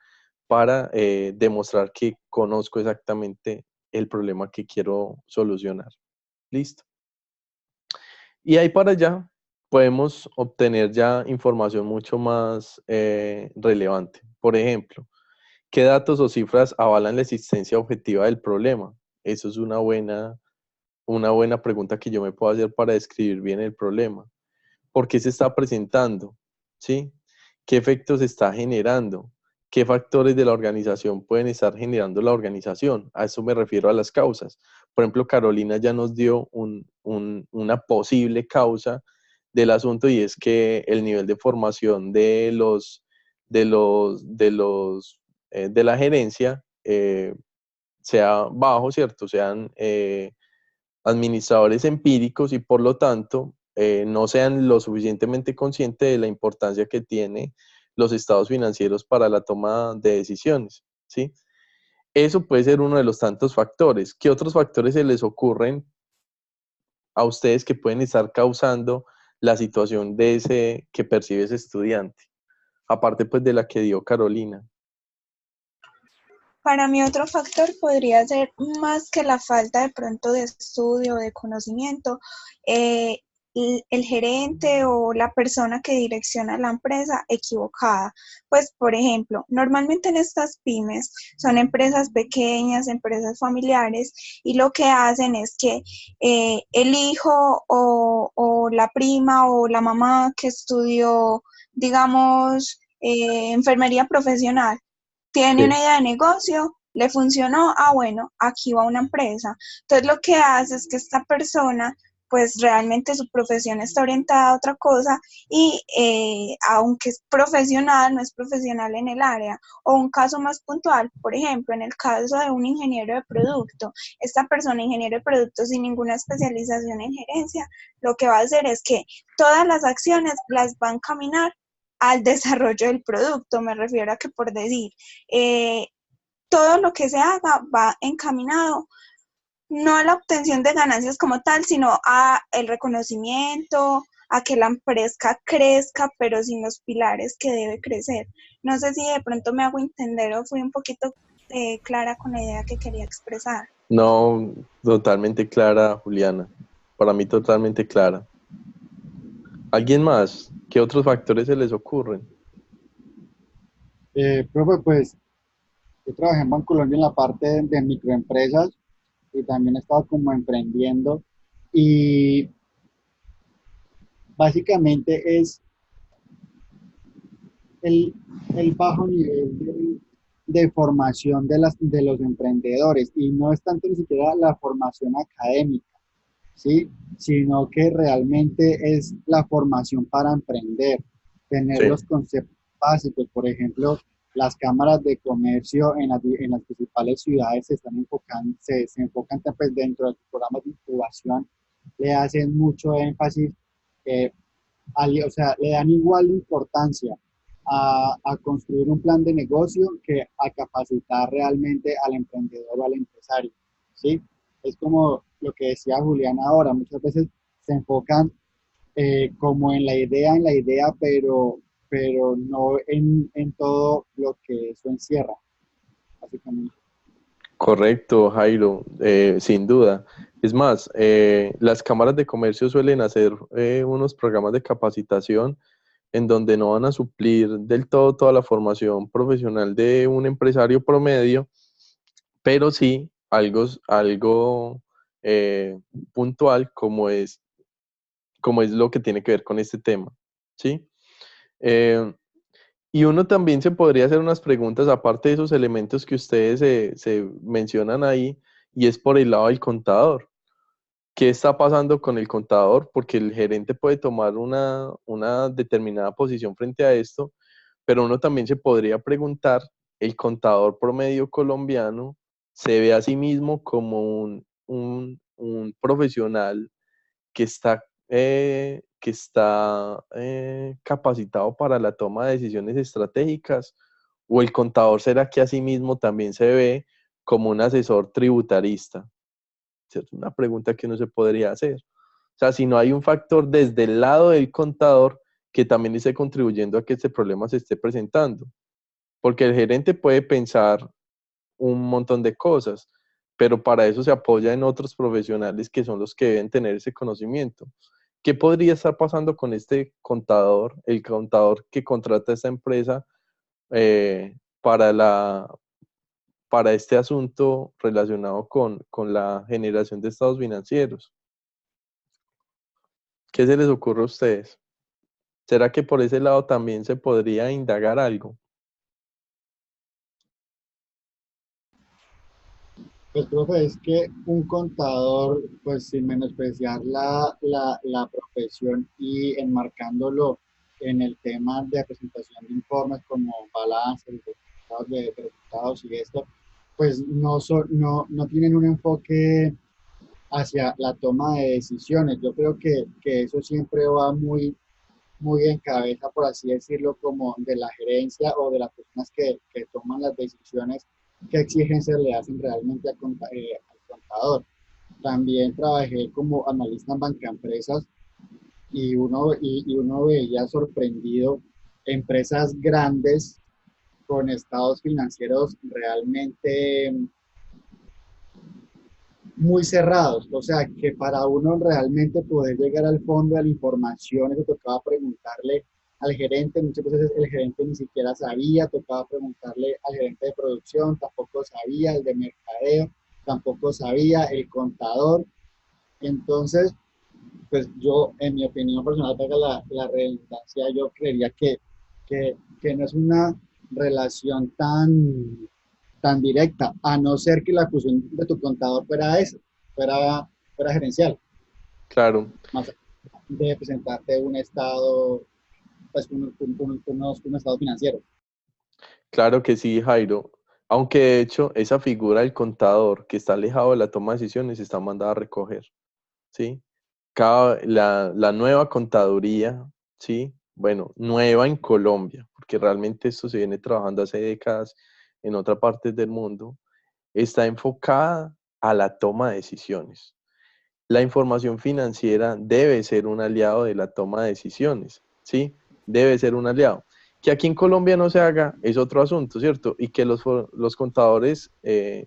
Speaker 1: para demostrar que conozco exactamente el problema que quiero solucionar? Listo. Y ahí para allá podemos obtener ya información mucho más relevante. Por ejemplo, ¿qué datos o cifras avalan la existencia objetiva del problema? Eso es una buena pregunta que yo me puedo hacer para describir bien el problema. ¿Por qué se está presentando? ¿Sí? ¿Qué efectos está generando? ¿Qué factores de la organización pueden estar generando la organización? A eso me refiero a las causas. Por ejemplo, Carolina ya nos dio una posible causa del asunto y es que el nivel de formación de la gerencia sea bajo, ¿cierto? Sean administradores empíricos y por lo tanto no sean lo suficientemente conscientes de la importancia que tiene los estados financieros para la toma de decisiones, ¿sí? Eso puede ser uno de los tantos factores. ¿Qué otros factores se les ocurren a ustedes que pueden estar causando la situación de ese que percibe ese estudiante? Aparte pues de la que dio Carolina.
Speaker 3: Para mí otro factor podría ser más que la falta de pronto de estudio o de conocimiento, el gerente o la persona que direcciona la empresa equivocada. Pues, por ejemplo, normalmente en estas pymes son empresas pequeñas, empresas familiares, y lo que hacen es que el hijo o la prima o la mamá que estudió, digamos, enfermería profesional, tiene
Speaker 1: Sí.
Speaker 3: una idea de negocio, le funcionó, bueno, aquí va una empresa. Entonces lo que hace es que esta persona, pues realmente su profesión está orientada a otra cosa y aunque es profesional, no es profesional en el área. O un caso más puntual, por ejemplo, en el caso de un ingeniero de producto, esta persona, ingeniero de producto sin ninguna especialización en gerencia, lo que va a hacer es que todas las acciones las va a encaminar al desarrollo del producto. Me refiero a que, por decir, eh, todo lo que se haga va encaminado no a la obtención de ganancias como tal, sino a el reconocimiento, a que la empresa crezca, pero sin los pilares que debe crecer. No sé si de pronto me hago entender o fui un poquito clara con la idea que quería expresar.
Speaker 1: No, totalmente clara, Juliana. Para mí totalmente clara. ¿Alguien más? ¿Qué otros factores se les ocurren?
Speaker 7: Profe, pues yo trabajé en Bancolombia en la parte de microempresas y también he estado como emprendiendo y básicamente es el, el bajo nivel de formación de los emprendedores y no es tanto ni siquiera la formación académica, ¿sí? Sino que realmente es la formación para emprender, tener
Speaker 1: Sí.
Speaker 7: los conceptos básicos. Por ejemplo, las cámaras de comercio en las principales ciudades se están enfocando, se enfocan pues, dentro de los programas de incubación, le hacen mucho énfasis, eh, o sea, le dan igual importancia a construir un plan de negocio que a capacitar realmente al emprendedor o al empresario, ¿sí? Es como lo que decía Julián ahora, muchas veces se enfocan como en la idea, pero no en todo lo que eso encierra, básicamente.
Speaker 1: Correcto, Jairo, sin duda. Es más, las cámaras de comercio suelen hacer unos programas de capacitación en donde no van a suplir del todo toda la formación profesional de un empresario promedio, pero sí algo puntual como es lo que tiene que ver con este tema, ¿sí? Eh, y uno también se podría hacer unas preguntas aparte de esos elementos que ustedes se mencionan ahí, y es por el lado del contador. ¿Qué está pasando con el contador? Porque el gerente puede tomar una determinada posición frente a esto, pero uno también se podría preguntar, ¿el contador promedio colombiano se ve a sí mismo como un profesional que está capacitado para la toma de decisiones estratégicas? ¿O el contador será que a sí mismo también se ve como un asesor tributarista? Es una pregunta que uno se podría hacer. O sea, si no hay un factor desde el lado del contador que también esté contribuyendo a que este problema se esté presentando. Porque el gerente puede pensar un montón de cosas, pero para eso se apoya en otros profesionales que son los que deben tener ese conocimiento. ¿Qué podría estar pasando con este contador, el contador que contrata a esta empresa eh, para para este asunto relacionado con la generación de estados financieros? ¿Qué se les ocurre a ustedes? ¿Será que por ese lado también se podría indagar algo?
Speaker 7: Pues, profe, es que un contador, pues sin menospreciar la profesión y enmarcándolo en el tema de presentación de informes como balances, de resultados y esto, pues no tienen un enfoque hacia la toma de decisiones. Yo creo que eso siempre va muy en cabeza, por así decirlo, como de la gerencia o de las personas que toman las decisiones, qué exigencias le hacen realmente al contador. También trabajé como analista en bancaempresas y uno veía sorprendido empresas grandes con estados financieros realmente muy cerrados, o sea, que para uno realmente poder llegar al fondo de la información, eso tocaba preguntarle al gerente, muchas veces el gerente ni siquiera sabía, tocaba preguntarle al gerente de producción, tampoco sabía, el de mercadeo, tampoco sabía, el contador. Entonces, pues yo, en mi opinión personal, para la redundancia, yo creería que no es una relación tan directa, a no ser que la función de tu contador fuera esa, fuera gerencial,
Speaker 1: Claro,
Speaker 7: más de presentarte un estado, pues unos estados financieros.
Speaker 1: claro que sí, Jairo. Aunque de hecho esa figura del contador que está alejado de la toma de decisiones está mandada a recoger, ¿sí? La nueva contaduría, ¿sí? Bueno, nueva en Colombia, porque realmente esto se viene trabajando hace décadas en otras partes del mundo, está enfocada a la toma de decisiones. La información financiera debe ser un aliado de la toma de decisiones, ¿sí? Debe ser un aliado. Que aquí en Colombia no se haga es otro asunto, ¿cierto? Y que los contadores,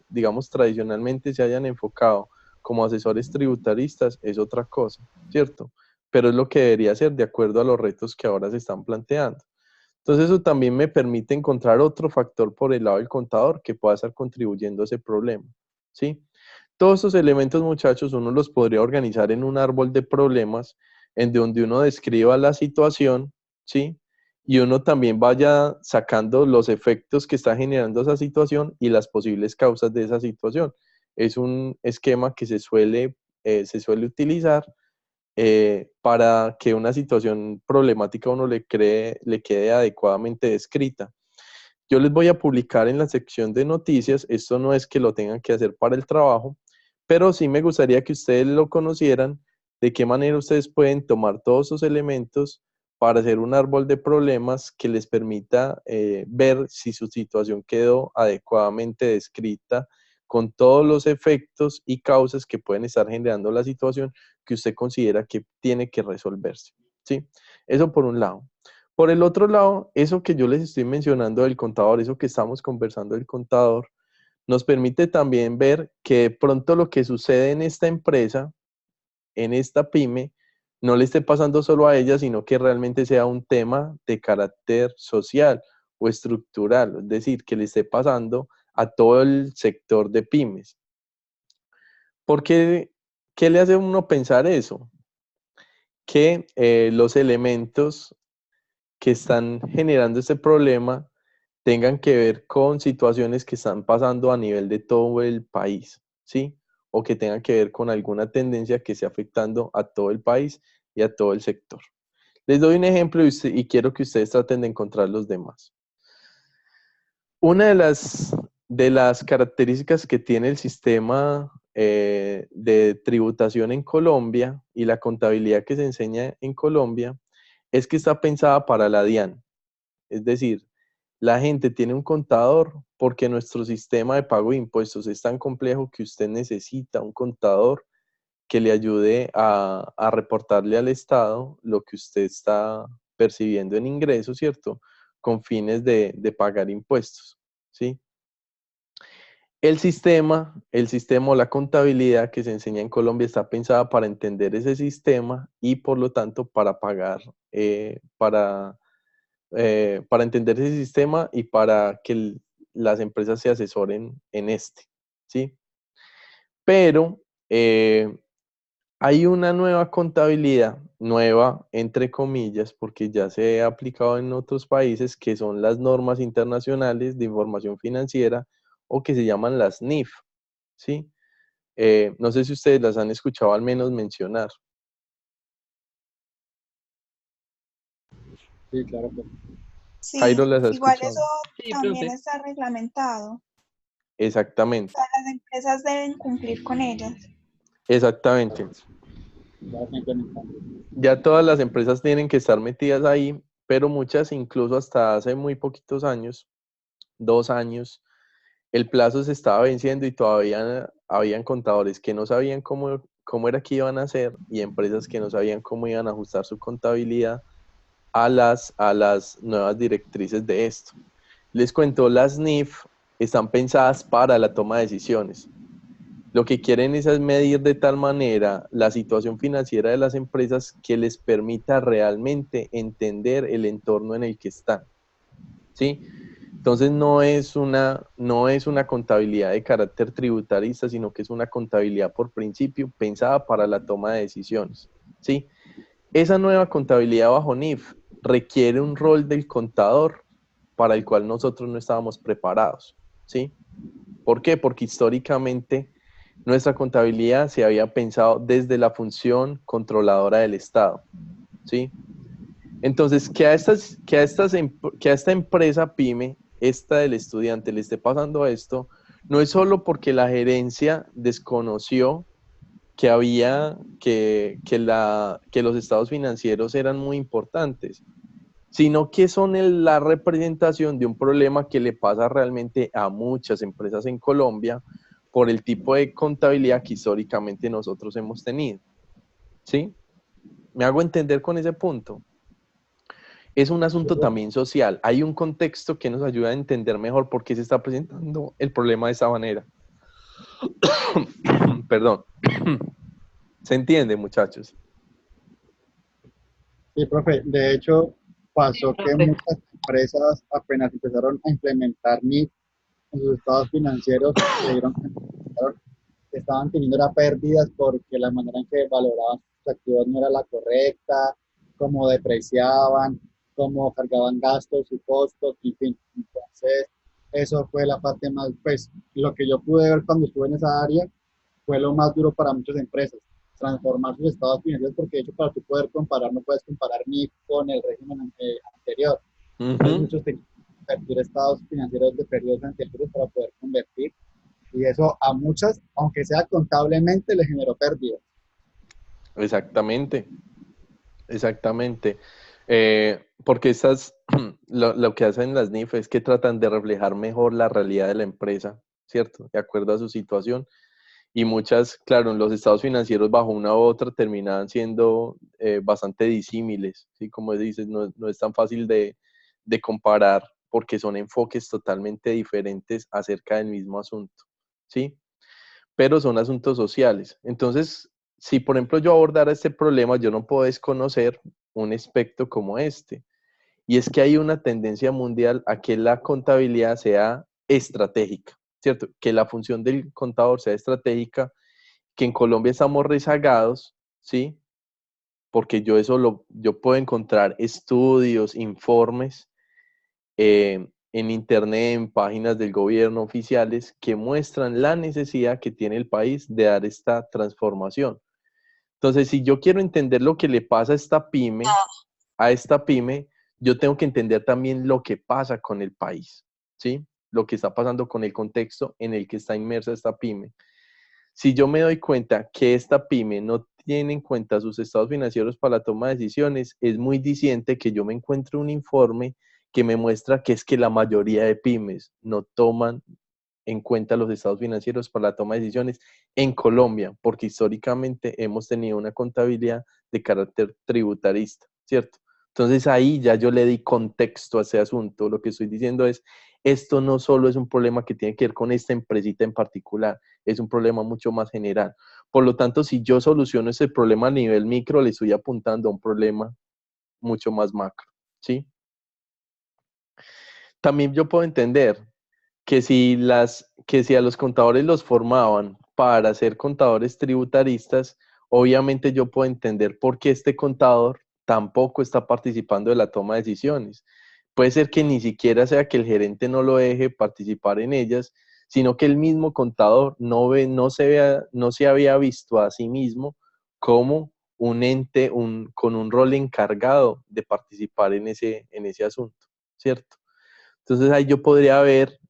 Speaker 1: digamos, tradicionalmente se hayan enfocado como asesores tributaristas es otra cosa, ¿cierto? Pero es lo que debería ser de acuerdo a los retos que ahora se están planteando. Entonces eso también me permite encontrar otro factor por el lado del contador que pueda estar contribuyendo a ese problema, ¿sí? Todos estos elementos, muchachos, uno los podría organizar en un árbol de problemas en donde uno describa la situación, ¿sí? Y uno también vaya sacando los efectos que está generando esa situación y las posibles causas de esa situación. Es un esquema que se suele utilizar para que una situación problemática a uno le quede adecuadamente descrita. Yo les voy a publicar en la sección de noticias, esto no es que lo tengan que hacer para el trabajo, pero sí me gustaría que ustedes lo conocieran, de qué manera ustedes pueden tomar todos esos elementos para hacer un árbol de problemas que les permita ver si su situación quedó adecuadamente descrita con todos los efectos y causas que pueden estar generando la situación que usted considera que tiene que resolverse, ¿sí? Eso por un lado. Por el otro lado, eso que yo les estoy mencionando del contador, eso que estamos conversando del contador, nos permite también ver que de pronto lo que sucede en esta empresa, en esta pyme, no le esté pasando solo a ella, sino que realmente sea un tema de carácter social o estructural, es decir, que le esté pasando a todo el sector de pymes. ¿Por qué? ¿Qué le hace a uno pensar eso? Que los elementos que están generando este problema tengan que ver con situaciones que están pasando a nivel de todo el país, ¿sí? O que tengan que ver con alguna tendencia que esté afectando a todo el país y a todo el sector. Les doy un ejemplo y quiero que ustedes traten de encontrar los demás. Una de las características que tiene el sistema de tributación en Colombia y la contabilidad que se enseña en Colombia es que está pensada para la DIAN. Es decir, la gente tiene un contador porque nuestro sistema de pago de impuestos es tan complejo que usted necesita un contador que le ayude a reportarle al Estado lo que usted está percibiendo en ingresos, ¿cierto? Con fines de pagar impuestos, ¿sí? El sistema o la contabilidad que se enseña en Colombia está pensada para entender ese sistema y por lo tanto para pagar, para entender ese sistema y para que las empresas se asesoren en este, ¿sí? Pero hay una nueva contabilidad, nueva entre comillas, porque ya se ha aplicado en otros países, que son las normas internacionales de información financiera o que se llaman las NIF, ¿sí? No sé si ustedes las han escuchado al menos mencionar.
Speaker 7: Sí, claro.
Speaker 1: Jairo
Speaker 3: Sí,
Speaker 1: las ha
Speaker 3: igual eso
Speaker 1: escuchado.
Speaker 6: Sí,
Speaker 3: también
Speaker 6: profe.
Speaker 3: está reglamentado.
Speaker 1: Exactamente,
Speaker 3: Las empresas deben cumplir con ellas.
Speaker 1: exactamente.
Speaker 7: Ya se implementando.
Speaker 1: Ya todas las empresas tienen que estar metidas ahí, pero muchas, incluso hasta hace muy poquitos años, 2 años, el plazo se estaba venciendo y todavía habían contadores que no sabían cómo era que iban a hacer y empresas que no sabían cómo iban a ajustar su contabilidad a las nuevas directrices de esto. Les cuento, las NIF están pensadas para la toma de decisiones. Lo que quieren es medir de tal manera la situación financiera de las empresas que les permita realmente entender el entorno en el que están, ¿sí? Entonces no es una contabilidad de carácter tributarista, sino que es una contabilidad por principio pensada para la toma de decisiones, ¿sí? Esa nueva contabilidad bajo NIF requiere un rol del contador para el cual nosotros no estábamos preparados, ¿sí? ¿Por qué? Porque históricamente nuestra contabilidad se había pensado desde la función controladora del Estado, ¿sí? Entonces, que a esta empresa pyme, esta del estudiante, le esté pasando esto, no es solo porque la gerencia desconoció que los estados financieros eran muy importantes, sino que son la representación de un problema que le pasa realmente a muchas empresas en Colombia por el tipo de contabilidad que históricamente nosotros hemos tenido, ¿sí? ¿Me hago entender con ese punto? Es un asunto también social. Hay un contexto que nos ayuda a entender mejor por qué se está presentando el problema de esa manera. Perdón. ¿Se entiende, muchachos?
Speaker 7: Sí, profe. De hecho,
Speaker 6: Sí,
Speaker 7: pasó que
Speaker 6: profe.
Speaker 7: muchas empresas apenas empezaron a implementar NIF en sus estados financieros, se dieron cuenta que estaban teniendo era pérdidas porque la manera en que valoraban sus activos no era la correcta, cómo depreciaban, cómo cargaban gastos y costos, en fin. Entonces, eso fue la parte más, pues, lo que yo pude ver cuando estuve en esa área fue lo más duro para muchas empresas, transformar sus estados financieros, porque de hecho para tú poder comparar, no puedes comparar ni con el régimen anterior. Entonces
Speaker 1: Ujú.
Speaker 7: muchos tenían que convertir estados financieros de periodos anteriores para poder convertir, y eso a muchas, aunque sea contablemente, le generó pérdidas.
Speaker 1: Exactamente, exactamente. Porque lo que hacen las NIF es que tratan de reflejar mejor la realidad de la empresa, ¿cierto? De acuerdo a su situación. Y muchas, claro, en los estados financieros bajo una u otra terminaban siendo bastante disímiles, ¿sí? Como dices, no es tan fácil de comparar porque son enfoques totalmente diferentes acerca del mismo asunto, ¿sí? Pero son asuntos sociales. Entonces, si por ejemplo yo abordara este problema, yo no puedo desconocer un aspecto como este, y es que hay una tendencia mundial a que la contabilidad sea estratégica, ¿cierto? Que la función del contador sea estratégica, que en Colombia estamos rezagados, ¿sí? Porque yo puedo encontrar estudios, informes en internet, en páginas del gobierno oficiales que muestran la necesidad que tiene el país de dar esta transformación. Entonces, si yo quiero entender lo que le pasa a esta pyme, yo tengo que entender también lo que pasa con el país, ¿sí? Lo que está pasando con el contexto en el que está inmersa esta pyme. Si yo me doy cuenta que esta pyme no tiene en cuenta sus estados financieros para la toma de decisiones, es muy diciente que yo me encuentre un informe que me muestra que es que la mayoría de pymes no toman en cuenta los estados financieros para la toma de decisiones en Colombia, porque históricamente hemos tenido una contabilidad de carácter tributarista, ¿cierto? Entonces ahí ya yo le di contexto a ese asunto. Lo que estoy diciendo es, esto no solo es un problema que tiene que ver con esta empresita en particular, es un problema mucho más general. Por lo tanto, si yo soluciono ese problema a nivel micro, le estoy apuntando a un problema mucho más macro, ¿sí? También yo puedo entender que si a los contadores los formaban para ser contadores tributaristas, obviamente yo puedo entender por qué este contador tampoco está participando de la toma de decisiones. Puede ser que ni siquiera sea que el gerente no lo deje participar en ellas, sino que el mismo contador no se había visto a sí mismo como un ente con un rol encargado de participar en ese asunto, ¿cierto? Entonces ahí yo podría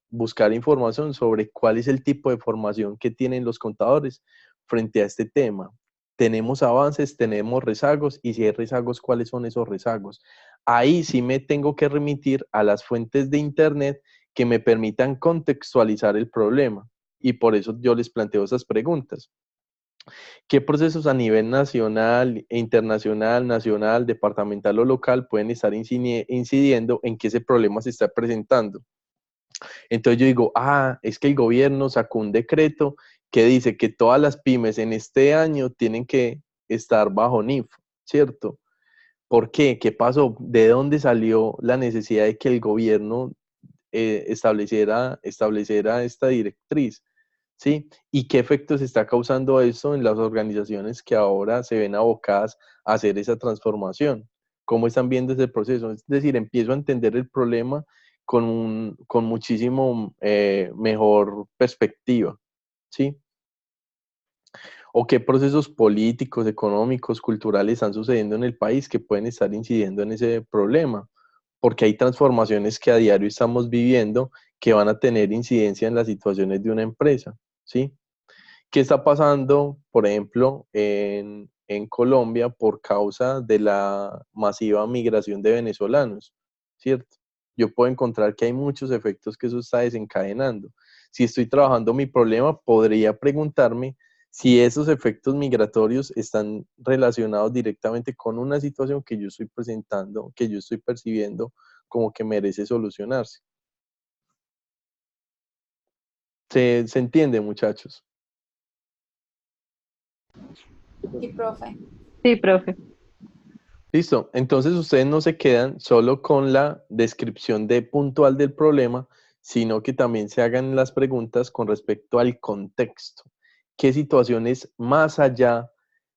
Speaker 1: buscar información sobre cuál es el tipo de formación que tienen los contadores frente a este tema. Tenemos avances, tenemos rezagos, y si hay rezagos, ¿cuáles son esos rezagos? Ahí sí me tengo que remitir a las fuentes de internet que me permitan contextualizar el problema. Y por eso yo les planteo esas preguntas. ¿Qué procesos a nivel nacional e internacional, nacional, departamental o local pueden estar incidiendo en que ese problema se está presentando? Entonces yo digo, es que el gobierno sacó un decreto que dice que todas las pymes en este año tienen que estar bajo NIF, ¿cierto? ¿Por qué? ¿Qué pasó? ¿De dónde salió la necesidad de que el gobierno estableciera esta directriz? ¿Sí? ¿Y qué efectos está causando eso en las organizaciones que ahora se ven abocadas a hacer esa transformación? ¿Cómo están viendo ese proceso? Es decir, empiezo a entender el problema con muchísimo mejor perspectiva, ¿sí? ¿O qué procesos políticos, económicos, culturales están sucediendo en el país que pueden estar incidiendo en ese problema? Porque hay transformaciones que a diario estamos viviendo que van a tener incidencia en las situaciones de una empresa, ¿sí? ¿Qué está pasando, por ejemplo, en Colombia por causa de la masiva migración de venezolanos? ¿Cierto? Yo puedo encontrar que hay muchos efectos que eso está desencadenando. Si estoy trabajando mi problema, podría preguntarme si esos efectos migratorios están relacionados directamente con una situación que yo estoy presentando, que yo estoy percibiendo como que merece solucionarse. ¿Se entiende, muchachos?
Speaker 4: Sí, profe.
Speaker 6: Sí, profe.
Speaker 1: Listo, entonces ustedes no se quedan solo con la descripción puntual del problema, sino que también se hagan las preguntas con respecto al contexto. ¿Qué situaciones más allá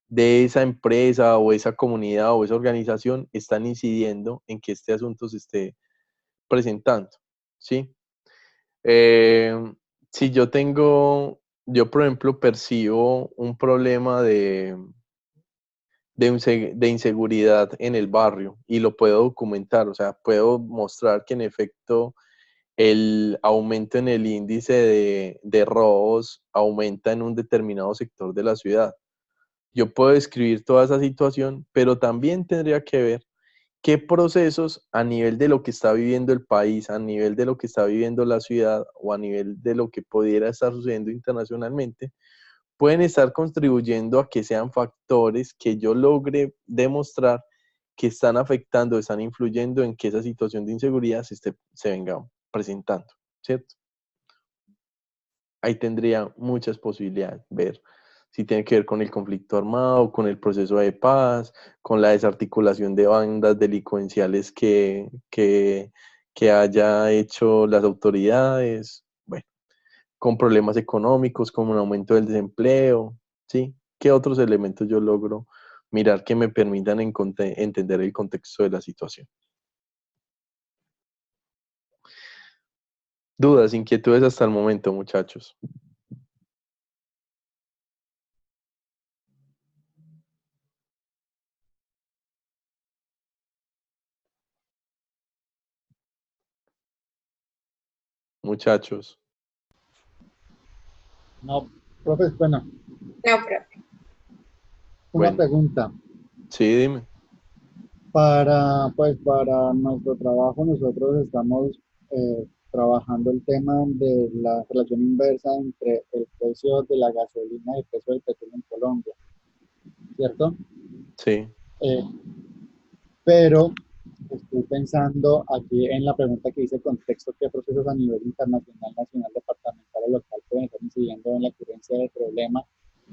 Speaker 1: de esa empresa o esa comunidad o esa organización están incidiendo en que este asunto se esté presentando? ¿Sí? Eh, si yo por ejemplo percibo un problema de inseguridad en el barrio y lo puedo documentar, o sea, puedo mostrar que en efecto el aumento en el índice de robos aumenta en un determinado sector de la ciudad. Yo puedo describir toda esa situación, pero también tendría que ver qué procesos a nivel de lo que está viviendo el país, a nivel de lo que está viviendo la ciudad o a nivel de lo que pudiera estar sucediendo internacionalmente, pueden estar contribuyendo a que sean factores que yo logre demostrar que están afectando, están influyendo en que esa situación de inseguridad se venga presentando, ¿cierto? Ahí tendría muchas posibilidades, ver si tiene que ver con el conflicto armado, con el proceso de paz, con la desarticulación de bandas delincuenciales que haya hecho las autoridades, bueno, con problemas económicos, como un aumento del desempleo, ¿sí? ¿Qué otros elementos yo logro mirar que me permitan entender el contexto de la situación? Dudas, inquietudes hasta el momento, muchachos. Muchachos.
Speaker 7: No, profe, bueno,
Speaker 5: No, profe.
Speaker 7: una
Speaker 1: Bueno,
Speaker 7: pregunta.
Speaker 1: sí, dime.
Speaker 7: Para nuestro trabajo, nosotros estamos trabajando el tema de la relación inversa entre el precio de la gasolina y el precio del petróleo en Colombia, ¿cierto?
Speaker 1: Sí.
Speaker 7: Eh, pero estoy pensando aquí en la pregunta que dice contexto, qué procesos a nivel internacional, nacional, departamental o local pueden estar incidiendo en la ocurrencia del problema.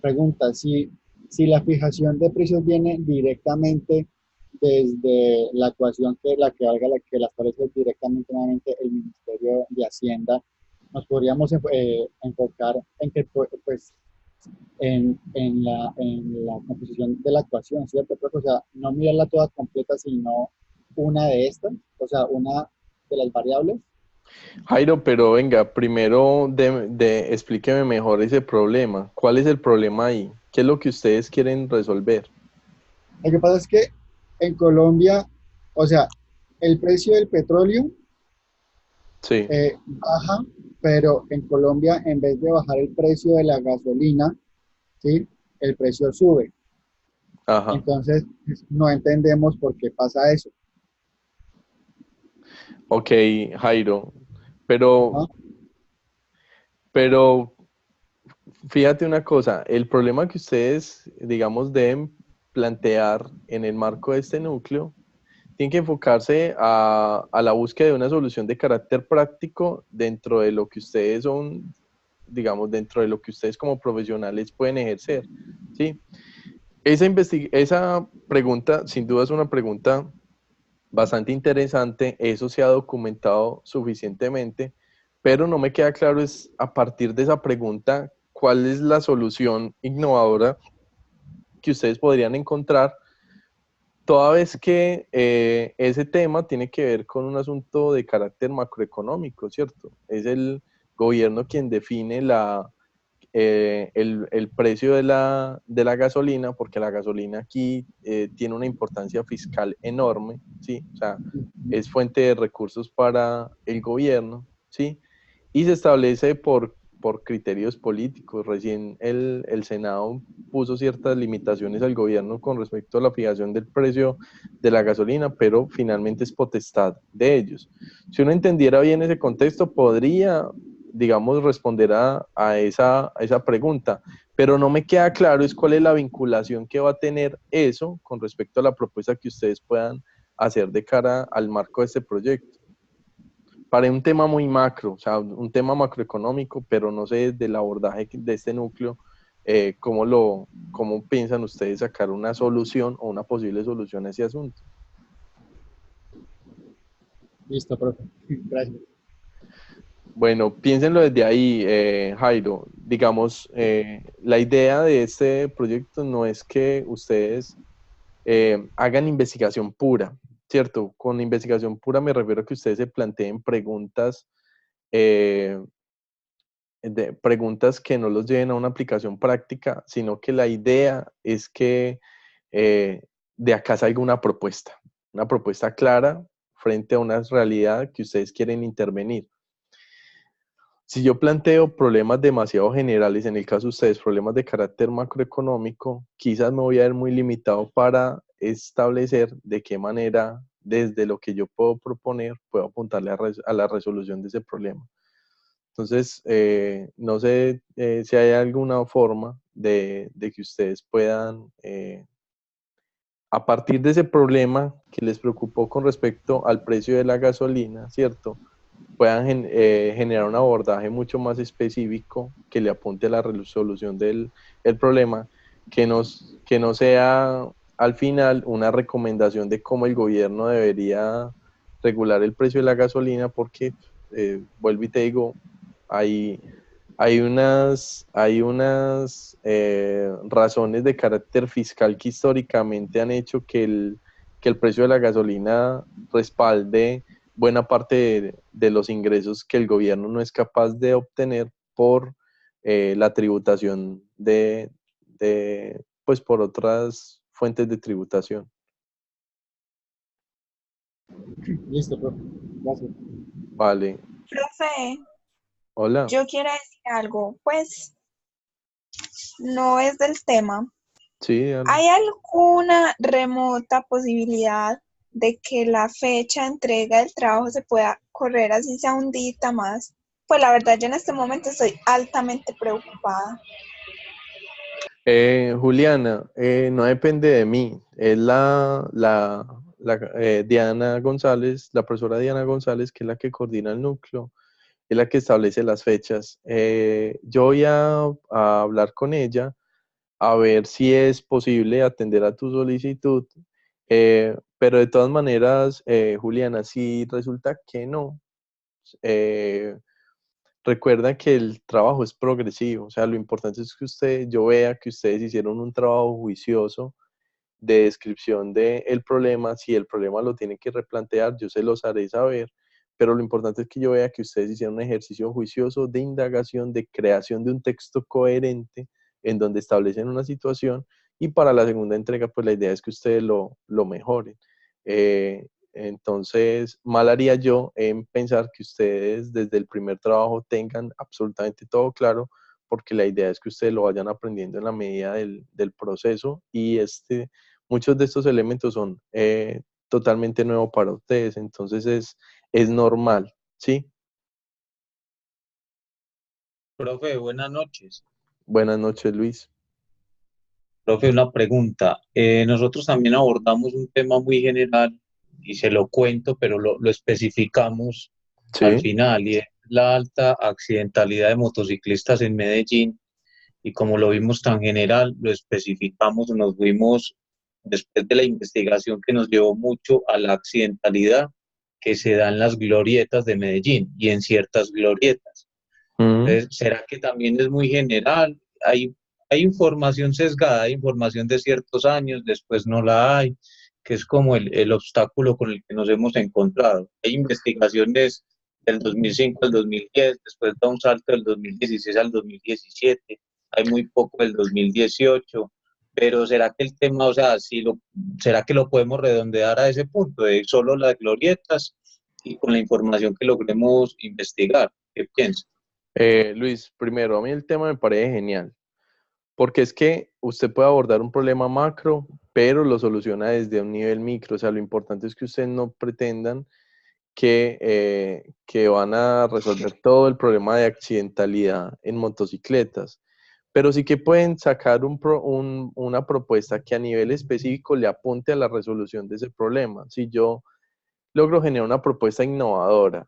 Speaker 7: Pregunta, si la fijación de precios viene directamente desde la ecuación que la que valga, la que la establece directamente nuevamente el Ministerio de Hacienda, nos podríamos enfocar en que pues en la composición de la ecuación, ¿cierto? Pero, o sea, no mirarla toda completa, sino una de estas, o sea, una de las variables.
Speaker 1: Jairo, pero venga, primero explíqueme mejor ese problema. ¿Cuál es el problema ahí? ¿Qué es lo que ustedes quieren resolver?
Speaker 7: Lo que pasa es que en Colombia, o sea, el precio del petróleo
Speaker 1: Sí,
Speaker 7: baja, pero en Colombia, en vez de bajar el precio de la gasolina, ¿sí? El precio sube.
Speaker 1: ajá.
Speaker 7: Entonces, no entendemos por qué pasa eso.
Speaker 1: Ok, Jairo, pero,
Speaker 7: ¿No?
Speaker 1: pero fíjate una cosa, el problema que ustedes, digamos, deben plantear en el marco de este núcleo, tiene que enfocarse a la búsqueda de una solución de carácter práctico dentro de lo que ustedes son, digamos, dentro de lo que ustedes como profesionales pueden ejercer, ¿sí? Esa pregunta, sin duda, es una pregunta bastante interesante. Eso se ha documentado suficientemente, pero no me queda claro es a partir de esa pregunta, ¿cuál es la solución innovadora que ustedes podrían encontrar? Toda vez que ese tema tiene que ver con un asunto de carácter macroeconómico, ¿cierto? Es el gobierno quien define el precio de la gasolina, porque la gasolina aquí tiene una importancia fiscal enorme, ¿sí? O sea, es fuente de recursos para el gobierno, ¿sí? Y se establece por criterios políticos. Recién el Senado puso ciertas limitaciones al gobierno con respecto a la fijación del precio de la gasolina, pero finalmente es potestad de ellos. Si uno entendiera bien ese contexto, podría, digamos, responder a esa pregunta, pero no me queda claro es cuál es la vinculación que va a tener eso con respecto a la propuesta que ustedes puedan hacer de cara al marco de este proyecto. Para un tema muy macro, o sea, un tema macroeconómico, pero no sé del abordaje de este núcleo, cómo piensan ustedes sacar una solución o una posible solución a ese asunto.
Speaker 7: Listo, profe. Gracias.
Speaker 1: Bueno, piénsenlo desde ahí, Jairo. Digamos, la idea de este proyecto no es que ustedes hagan investigación pura, ¿cierto? Con investigación pura me refiero a que ustedes se planteen preguntas, eh, preguntas que no los lleven a una aplicación práctica, sino que la idea es que eh, de acá salga una propuesta clara frente a una realidad que ustedes quieren intervenir. Si yo planteo problemas demasiado generales, en el caso de ustedes, problemas de carácter macroeconómico, quizás me voy a ver muy limitado para establecer de qué manera, desde lo que yo puedo proponer, puedo apuntarle a la resolución de ese problema. Entonces, no sé si hay alguna forma de que ustedes puedan a partir de ese problema que les preocupó con respecto al precio de la gasolina, ¿cierto? Puedan generar un abordaje mucho más específico que le apunte a la resolución del el problema, que no sea al final una recomendación de cómo el gobierno debería regular el precio de la gasolina, porque, vuelvo y te digo, hay, hay unas razones de carácter fiscal que históricamente han hecho que el precio de la gasolina respalde buena parte de los ingresos que el gobierno no es capaz de obtener por la tributación pues por otras fuentes de tributación.
Speaker 7: Listo, profe. Gracias.
Speaker 1: Vale.
Speaker 3: Profe,
Speaker 1: Hola.
Speaker 3: yo quiero decir algo, pues no es del tema.
Speaker 1: Sí, dale.
Speaker 3: ¿Hay alguna remota posibilidad de que la fecha de entrega del trabajo se pueda correr así sea un día más? Pues la verdad, yo en este momento estoy altamente preocupada.
Speaker 1: Juliana, no depende de mí, es Diana González, la profesora Diana González, que es la que coordina el núcleo, es la que establece las fechas. Yo voy a hablar con ella a ver si es posible atender a tu solicitud, pero de todas maneras, Juliana, si resulta que no, recuerda que el trabajo es progresivo, o sea, lo importante es que yo vea que ustedes hicieron un trabajo juicioso de descripción del problema. Si el problema lo tiene que replantear, yo se los haré saber, pero lo importante es que yo vea que ustedes hicieron un ejercicio juicioso de indagación, de creación de un texto coherente en donde establecen una situación, y para la segunda entrega, pues la idea es que ustedes lo mejoren. Entonces, mal haría yo en pensar que ustedes desde el primer trabajo tengan absolutamente todo claro, porque la idea es que ustedes lo vayan aprendiendo en la medida del proceso, y muchos de estos elementos son totalmente nuevos para ustedes, entonces es normal, ¿sí?
Speaker 8: Profe, buenas noches.
Speaker 1: Buenas noches, Luis.
Speaker 8: Profe, una pregunta. Nosotros también abordamos un tema muy general y se lo cuento, pero lo especificamos al
Speaker 1: Sí.
Speaker 8: final, y es la alta accidentalidad de motociclistas en Medellín. Y como lo vimos tan general, lo especificamos, nos fuimos después de la investigación que nos llevó mucho a la accidentalidad que se da en las glorietas de Medellín y en ciertas glorietas. Entonces, ¿será que también es muy general? Hay información sesgada, hay información de ciertos años, después no la hay, que es como el obstáculo con el que nos hemos encontrado. Hay investigaciones del 2005 al 2010, después da un salto del 2016 al 2017, hay muy poco del 2018, pero ¿será que el tema, o sea, será que lo podemos redondear a ese punto de solo las glorietas y con la información que logremos investigar? ¿Qué piensas?
Speaker 1: Luis, primero, a mí el tema me parece genial, porque es que usted puede abordar un problema macro, pero lo soluciona desde un nivel micro. O sea, lo importante es que ustedes no pretendan que van a resolver todo el problema de accidentalidad en motocicletas, pero sí que pueden sacar una propuesta que a nivel específico le apunte a la resolución de ese problema. Si yo logro generar una propuesta innovadora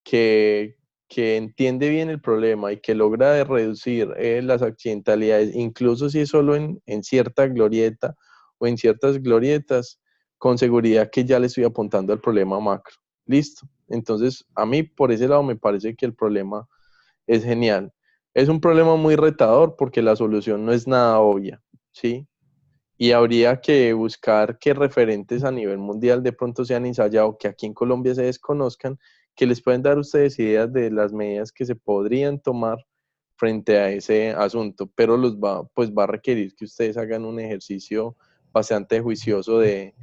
Speaker 1: que, que entiende bien el problema y que logra reducir las accidentalidades, incluso si es solo en cierta glorieta o en ciertas glorietas, con seguridad que ya le estoy apuntando al problema macro. Listo. Entonces, a mí por ese lado me parece que el problema es genial. Es un problema muy retador porque la solución no es nada obvia, ¿sí? Y habría que buscar qué referentes a nivel mundial de pronto se han ensayado, que aquí en Colombia se desconozcan, que les pueden dar a ustedes ideas de las medidas que se podrían tomar frente a ese asunto, pero pues va a requerir que ustedes hagan un ejercicio bastante juicioso de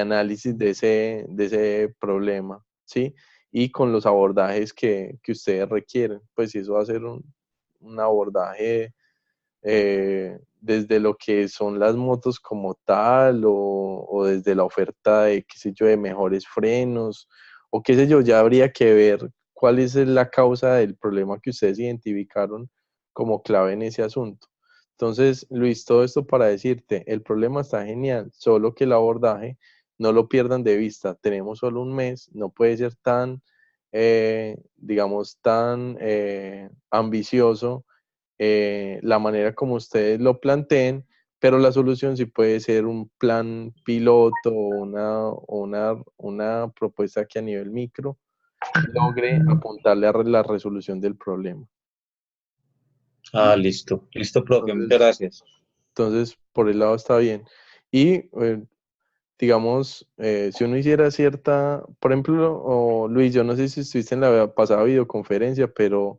Speaker 1: análisis de ese problema, ¿sí? Y con los abordajes que ustedes requieren, pues eso va a ser un abordaje desde lo que son las motos como tal, o desde la oferta de, qué sé yo, de mejores frenos, o qué sé yo, ya habría que ver cuál es la causa del problema que ustedes identificaron como clave en ese asunto. Entonces, Luis, todo esto para decirte, el problema está genial, solo que el abordaje no lo pierdan de vista. Tenemos solo un mes, no puede ser tan, digamos, tan ambicioso la manera como ustedes lo planteen, pero la solución sí puede ser un plan piloto una propuesta que a nivel micro logre apuntarle a la resolución del problema.
Speaker 8: Ah, listo. Listo, profe. Muchas
Speaker 1: Entonces,
Speaker 8: gracias.
Speaker 1: entonces, por el lado está bien. Y, digamos, si uno hiciera cierta, por ejemplo, Luis, yo no sé si estuviste en la pasada videoconferencia, pero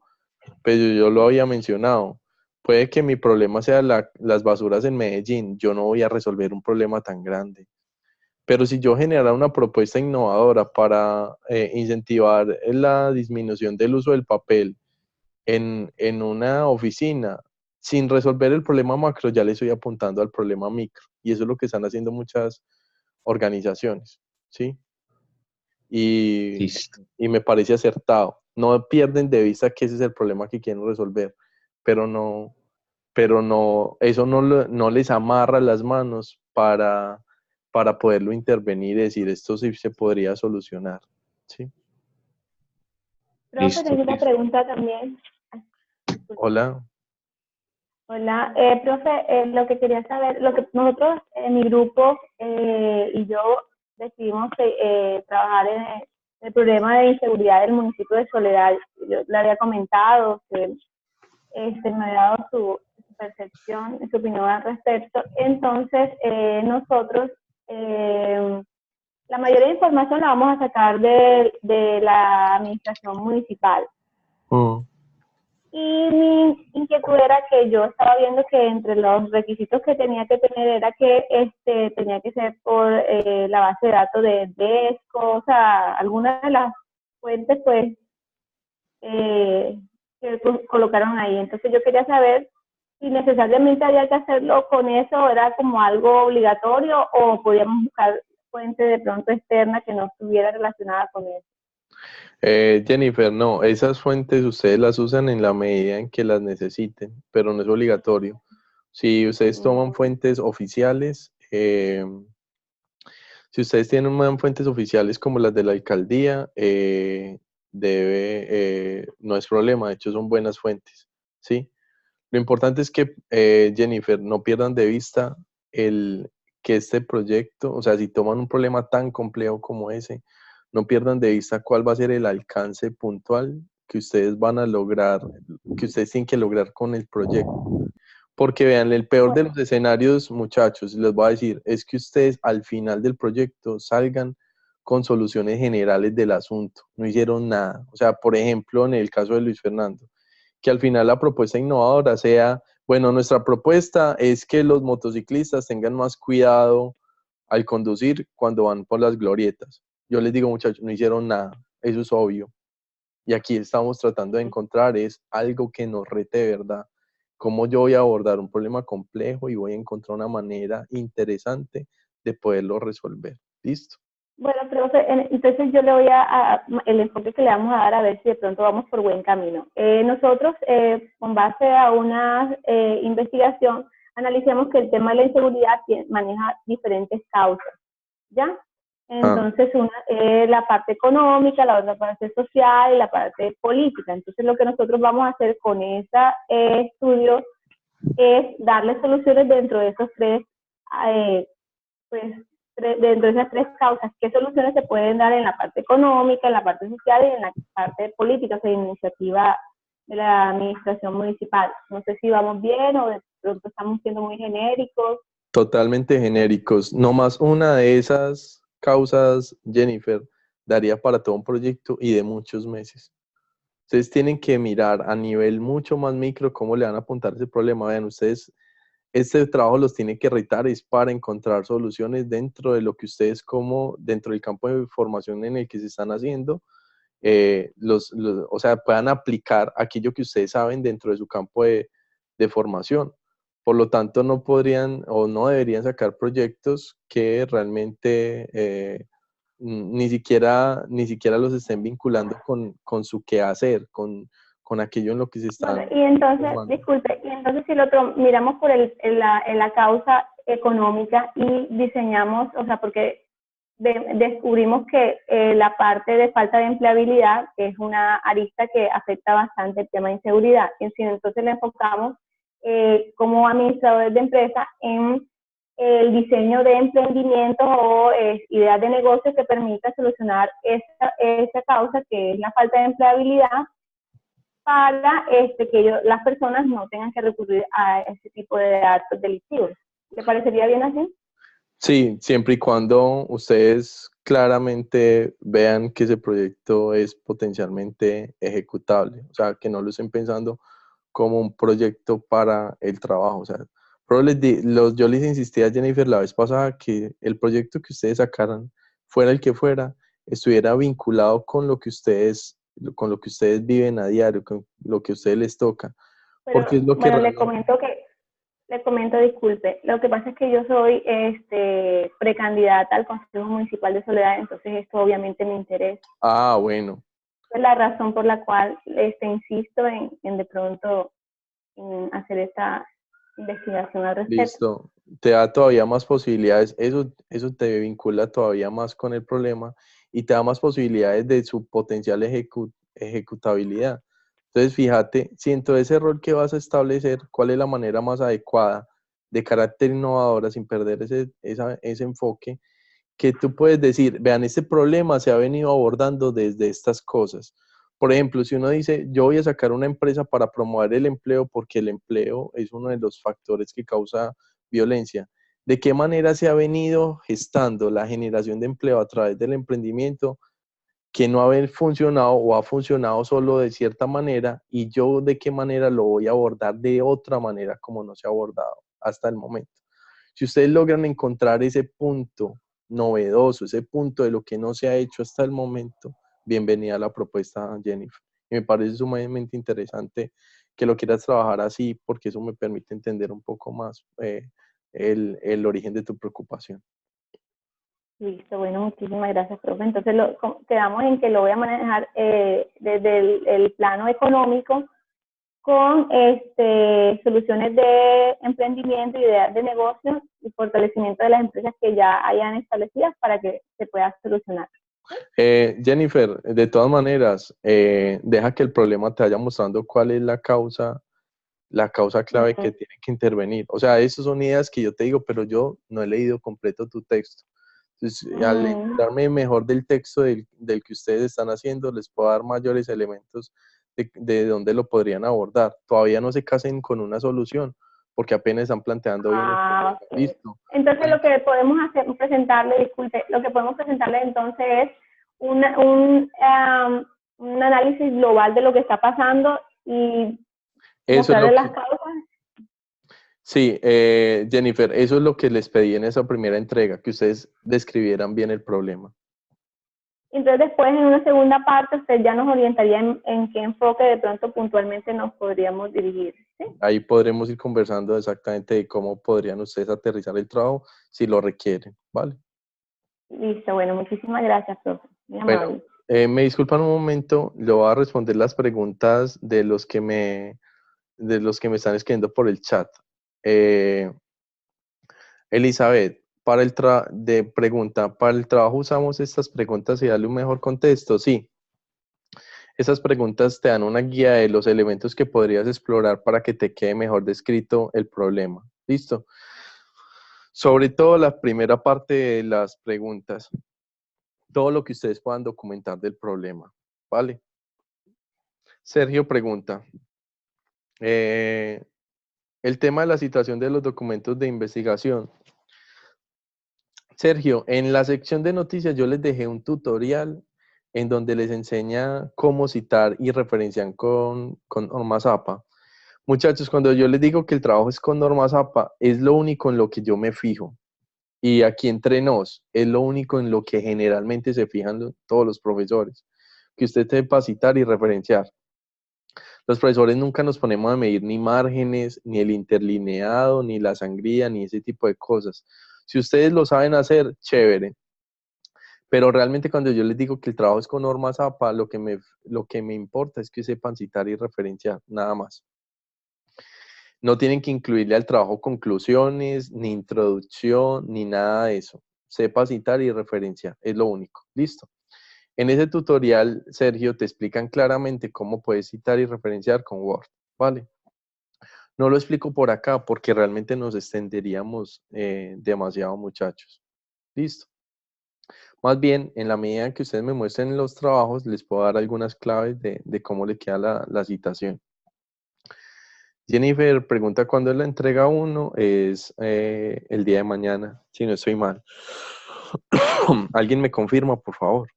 Speaker 1: yo lo había mencionado. Puede que mi problema sea las basuras en Medellín. Yo no voy a resolver un problema tan grande. Pero si yo generara una propuesta innovadora para incentivar la disminución del uso del papel en una oficina, sin resolver el problema macro, ya le estoy apuntando al problema micro. Y eso es lo que están haciendo muchas organizaciones, ¿sí? Y,
Speaker 8: Listo.
Speaker 1: y me parece acertado. No pierden de vista que ese es el problema que quieren resolver, pero no, eso no les amarra las manos para poderlo intervenir y decir esto sí se podría solucionar, ¿sí?
Speaker 9: Profe,
Speaker 8: Listo,
Speaker 9: tengo una
Speaker 8: listo.
Speaker 9: pregunta también.
Speaker 1: Hola.
Speaker 9: Hola, profe, lo que quería saber, lo que nosotros, mi grupo y yo decidimos trabajar en el problema de inseguridad del municipio de Soledad. Yo le había comentado que me había dado su percepción, su opinión al respecto. Entonces, nosotros, la mayoría de información la vamos a sacar de la administración municipal. Y mi inquietud era que yo estaba viendo que entre los requisitos que tenía que tener era que tenía que ser por la base de datos de DESCO, o sea, algunas de las fuentes pues que colocaron ahí. Entonces yo quería saber si necesariamente había que hacerlo con eso, era como algo obligatorio o podíamos buscar fuentes de pronto externa que no estuviera relacionada con eso.
Speaker 1: Jennifer, no, esas fuentes ustedes las usan en la medida en que las necesiten, pero no es obligatorio. Si ustedes toman fuentes oficiales, si ustedes tienen fuentes oficiales como las de la alcaldía, no es problema, de hecho son buenas fuentes, ¿sí? Lo importante es que, Jennifer, no pierdan de vista que este proyecto, o sea, si toman un problema tan complejo como ese, no pierdan de vista cuál va a ser el alcance puntual que ustedes van a lograr, que ustedes tienen que lograr con el proyecto. Porque vean, el peor de los escenarios, muchachos, les voy a decir, es que ustedes al final del proyecto salgan con soluciones generales del asunto. No hicieron nada. O sea, por ejemplo, en el caso de Luis Fernando, que al final la propuesta innovadora sea, bueno, nuestra propuesta es que los motociclistas tengan más cuidado al conducir cuando van por las glorietas. Yo les digo, muchachos, no hicieron nada. Eso es obvio. Y aquí estamos tratando de encontrar es algo que nos rete de verdad. Cómo yo voy a abordar un problema complejo y voy a encontrar una manera interesante de poderlo resolver. ¿Listo?
Speaker 9: Bueno, profe, entonces yo le voy el enfoque que le vamos a dar a ver si de pronto vamos por buen camino. Nosotros, con base a una investigación, analizamos que el tema de la inseguridad maneja diferentes causas, ¿ya? Entonces, una es la parte económica, la otra parte social y la parte política. Entonces, lo que nosotros vamos a hacer con ese estudio es darle soluciones dentro de esos tres, dentro de esas tres causas. ¿Qué soluciones se pueden dar en la parte económica, en la parte social y en la parte política, o sea, iniciativa de la administración municipal? No sé si vamos bien o de pronto estamos siendo muy genéricos.
Speaker 1: Totalmente genéricos. No más una de esas causas, Jennifer, daría para todo un proyecto y de muchos meses. Ustedes tienen que mirar a nivel mucho más micro cómo le van a apuntar ese problema. Vean, ustedes, este trabajo los tiene que retar es para encontrar soluciones dentro de lo que ustedes dentro del campo de formación en el que se están haciendo, o sea, puedan aplicar aquello que ustedes saben dentro de su campo de formación. Por lo tanto, no podrían o no deberían sacar proyectos que realmente ni siquiera los estén vinculando con su quehacer, con con aquello en lo que se
Speaker 9: Bueno,
Speaker 1: están
Speaker 9: y entonces,
Speaker 1: formando.
Speaker 9: disculpe, y entonces si lo miramos por la causa económica y diseñamos, o sea, porque descubrimos que la parte de falta de empleabilidad es una arista que afecta bastante el tema de inseguridad. Entonces le enfocamos como administradores de empresa en el diseño de emprendimientos o ideas de negocio que permita solucionar esa causa que es la falta de empleabilidad para que las personas no tengan que recurrir a ese tipo de actos delictivos. ¿Le parecería bien así?
Speaker 1: Sí, siempre y cuando ustedes claramente vean que ese proyecto es potencialmente ejecutable, o sea, que no lo estén pensando como un proyecto para el trabajo. O sea, yo les insistí a Jennifer la vez pasada que el proyecto que ustedes sacaran, fuera el que fuera, estuviera vinculado con lo que ustedes viven a diario, con lo que a ustedes les toca,
Speaker 9: Pero
Speaker 1: porque es lo que
Speaker 9: bueno,
Speaker 1: realmente...
Speaker 9: le comento, disculpe, lo que pasa es que yo soy precandidata al Consejo Municipal de Soledad, entonces esto obviamente me interesa.
Speaker 1: Ah, bueno.
Speaker 9: Es la razón por la cual insisto en de pronto en hacer esta investigación al respecto.
Speaker 1: Listo, te da todavía más posibilidades, eso te vincula todavía más con el problema y te da más posibilidades de su potencial ejecutabilidad. Entonces, fíjate, si en todo ese rol que vas a establecer, cuál es la manera más adecuada de carácter innovadora sin perder ese enfoque, que tú puedes decir, vean, este problema se ha venido abordando desde estas cosas. Por ejemplo, si uno dice, yo voy a sacar una empresa para promover el empleo porque el empleo es uno de los factores que causa violencia. ¿De qué manera se ha venido gestando la generación de empleo a través del emprendimiento que no ha funcionado o ha funcionado solo de cierta manera y yo de qué manera lo voy a abordar de otra manera como no se ha abordado hasta el momento? Si ustedes logran encontrar ese punto novedoso, ese punto de lo que no se ha hecho hasta el momento, bienvenida a la propuesta, Jennifer. Y me parece sumamente interesante que lo quieras trabajar así, porque eso me permite entender un poco más el origen de tu preocupación.
Speaker 9: Listo, bueno, muchísimas gracias, profe. Entonces quedamos en que lo voy a manejar desde el plano económico con soluciones de emprendimiento, ideas de negocio y fortalecimiento de las empresas que ya hayan establecidas para que se pueda solucionar.
Speaker 1: Jennifer, de todas maneras, deja que el problema te vaya mostrando cuál es la causa clave que tiene que intervenir. O sea, esas son ideas que yo te digo, pero yo no he leído completo tu texto. Entonces, al enterarme mejor del texto del que ustedes están haciendo, les puedo dar mayores elementos de dónde lo podrían abordar. Todavía no se casen con una solución, porque apenas están planteando bien el problema.
Speaker 9: Okay.
Speaker 1: Listo.
Speaker 9: Entonces, lo que podemos hacer, lo que podemos presentarle entonces es un análisis global de lo que está pasando y mostrarle las causas.
Speaker 1: Sí, Jennifer, eso es lo que les pedí en esa primera entrega, que ustedes describieran bien el problema.
Speaker 9: Entonces después en una segunda parte usted ya nos orientaría en qué enfoque de pronto puntualmente nos podríamos dirigir, ¿sí?
Speaker 1: Ahí podremos ir conversando exactamente de cómo podrían ustedes aterrizar el trabajo si lo requieren, ¿vale?
Speaker 9: Listo, bueno, muchísimas gracias, profe. Muy
Speaker 1: amable. Bueno, me disculpan un momento, le voy a responder las preguntas de los que me están escribiendo por el chat. Elizabeth, para el trabajo usamos estas preguntas y darle un mejor contexto, sí. Esas preguntas te dan una guía de los elementos que podrías explorar para que te quede mejor descrito el problema. ¿Listo? Sobre todo la primera parte de las preguntas. Todo lo que ustedes puedan documentar del problema. ¿Vale? Sergio pregunta. El tema de la citación de los documentos de investigación. Sergio, en la sección de noticias yo les dejé un tutorial en donde les enseña cómo citar y referenciar con normas APA. Muchachos, cuando yo les digo que el trabajo es con normas APA, es lo único en lo que yo me fijo. Y aquí entre nos, es lo único en lo que generalmente se fijan todos los profesores. Que usted sepa citar y referenciar. Los profesores nunca nos ponemos a medir ni márgenes, ni el interlineado, ni la sangría, ni ese tipo de cosas. Si ustedes lo saben hacer, chévere. Pero realmente cuando yo les digo que el trabajo es con normas APA, lo que me importa es que sepan citar y referenciar, nada más. No tienen que incluirle al trabajo conclusiones, ni introducción, ni nada de eso. Sepa citar y referenciar, es lo único. Listo. En ese tutorial, Sergio, te explican claramente cómo puedes citar y referenciar con Word, ¿vale? No lo explico por acá porque realmente nos extenderíamos demasiado, muchachos. Listo. Más bien, en la medida en que ustedes me muestren los trabajos, les puedo dar algunas claves de cómo le queda la citación. Jennifer pregunta cuándo es la entrega 1, es el día de mañana, si no estoy mal. ¿Alguien me confirma, por favor?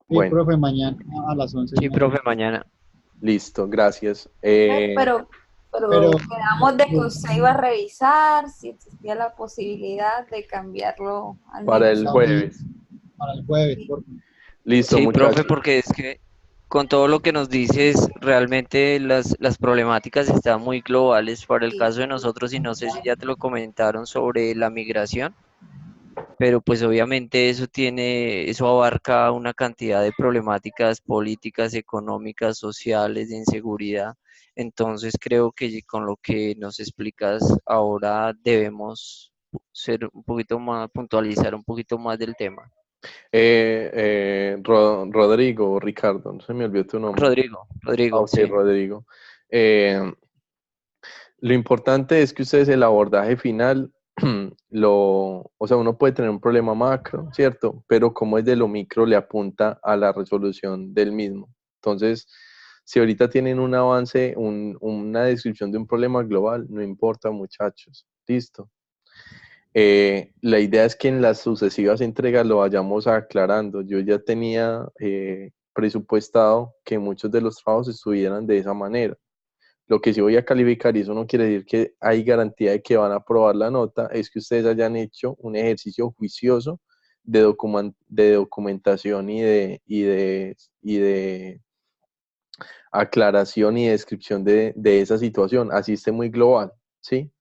Speaker 7: Sí,
Speaker 1: Bueno,
Speaker 7: profe, mañana a las 11:30.
Speaker 10: Sí, profe, mañana.
Speaker 1: listo, gracias.
Speaker 4: Pero
Speaker 7: Pero
Speaker 4: quedamos de que usted iba a revisar si existía la posibilidad de cambiarlo al
Speaker 1: Para
Speaker 4: menos
Speaker 1: el
Speaker 4: a
Speaker 1: jueves.
Speaker 7: para el jueves, por favor.
Speaker 1: Listo,
Speaker 10: Sí, profe,
Speaker 1: muchachos.
Speaker 10: porque es que con todo lo que nos dices, realmente las problemáticas están muy globales para el
Speaker 4: Sí.
Speaker 10: caso de nosotros y no sé si ya te lo comentaron sobre la migración, pero pues obviamente eso abarca una cantidad de problemáticas políticas, económicas, sociales, de inseguridad. Entonces creo que con lo que nos explicas ahora debemos ser un poquito más, puntualizar un poquito más del tema.
Speaker 1: Rodrigo, Ricardo, no se me olvidó tu nombre.
Speaker 10: Rodrigo,
Speaker 1: Ok,
Speaker 10: sí.
Speaker 1: Rodrigo. Lo importante es que ustedes el abordaje final, o sea, uno puede tener un problema macro, ¿cierto? Pero como es de lo micro, le apunta a la resolución del mismo. Entonces, si ahorita tienen un avance, una descripción de un problema global, no importa, muchachos. Listo. La idea es que en las sucesivas entregas lo vayamos aclarando. Yo ya tenía presupuestado que muchos de los trabajos estuvieran de esa manera. Lo que sí voy a calificar, y eso no quiere decir que hay garantía de que van a aprobar la nota, es que ustedes hayan hecho un ejercicio juicioso de documentación y de aclaración y descripción de esa situación, así esté muy global, ¿sí?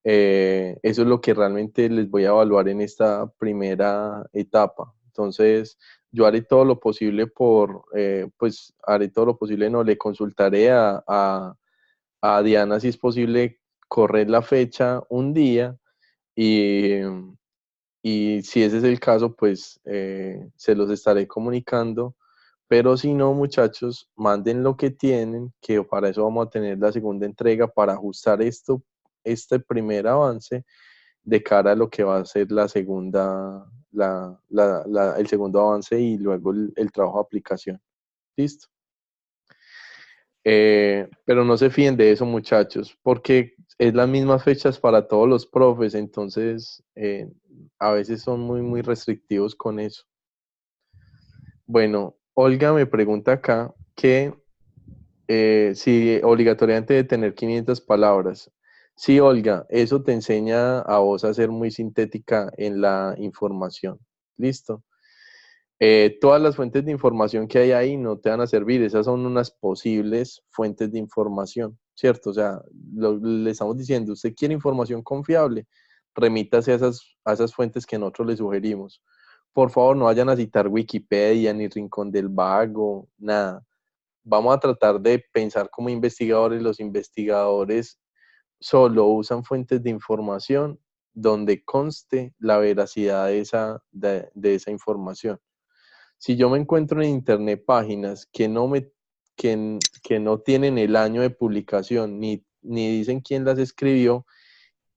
Speaker 1: Eso es lo que realmente les voy a evaluar en esta primera etapa. Entonces, yo haré todo lo posible haré todo lo posible, no, le consultaré a Diana si es posible correr la fecha un día y, y si ese es el caso, pues se los estaré comunicando. Pero si no, muchachos, manden lo que tienen, que para eso vamos a tener la segunda entrega para ajustar este primer avance de cara a lo que va a ser la segunda, el segundo avance y luego el trabajo de aplicación. ¿Listo? Pero no se fíen de eso, muchachos, porque es las mismas fechas para todos los profes, entonces a veces son muy, muy restrictivos con eso. Bueno, Olga me pregunta acá que si obligatoriamente debe tener 500 palabras. Sí, Olga, eso te enseña a vos a ser muy sintética en la información. ¿Listo? Todas las fuentes de información que hay ahí no te van a servir, esas son unas posibles fuentes de información, ¿cierto? O sea, le estamos diciendo, usted quiere información confiable, remítase a esas fuentes que nosotros le sugerimos. Por favor, no vayan a citar Wikipedia, ni Rincón del Vago, nada. Vamos a tratar de pensar como investigadores. Los investigadores solo usan fuentes de información donde conste la veracidad de esa información. Si yo me encuentro en internet páginas que no tienen el año de publicación ni dicen quién las escribió,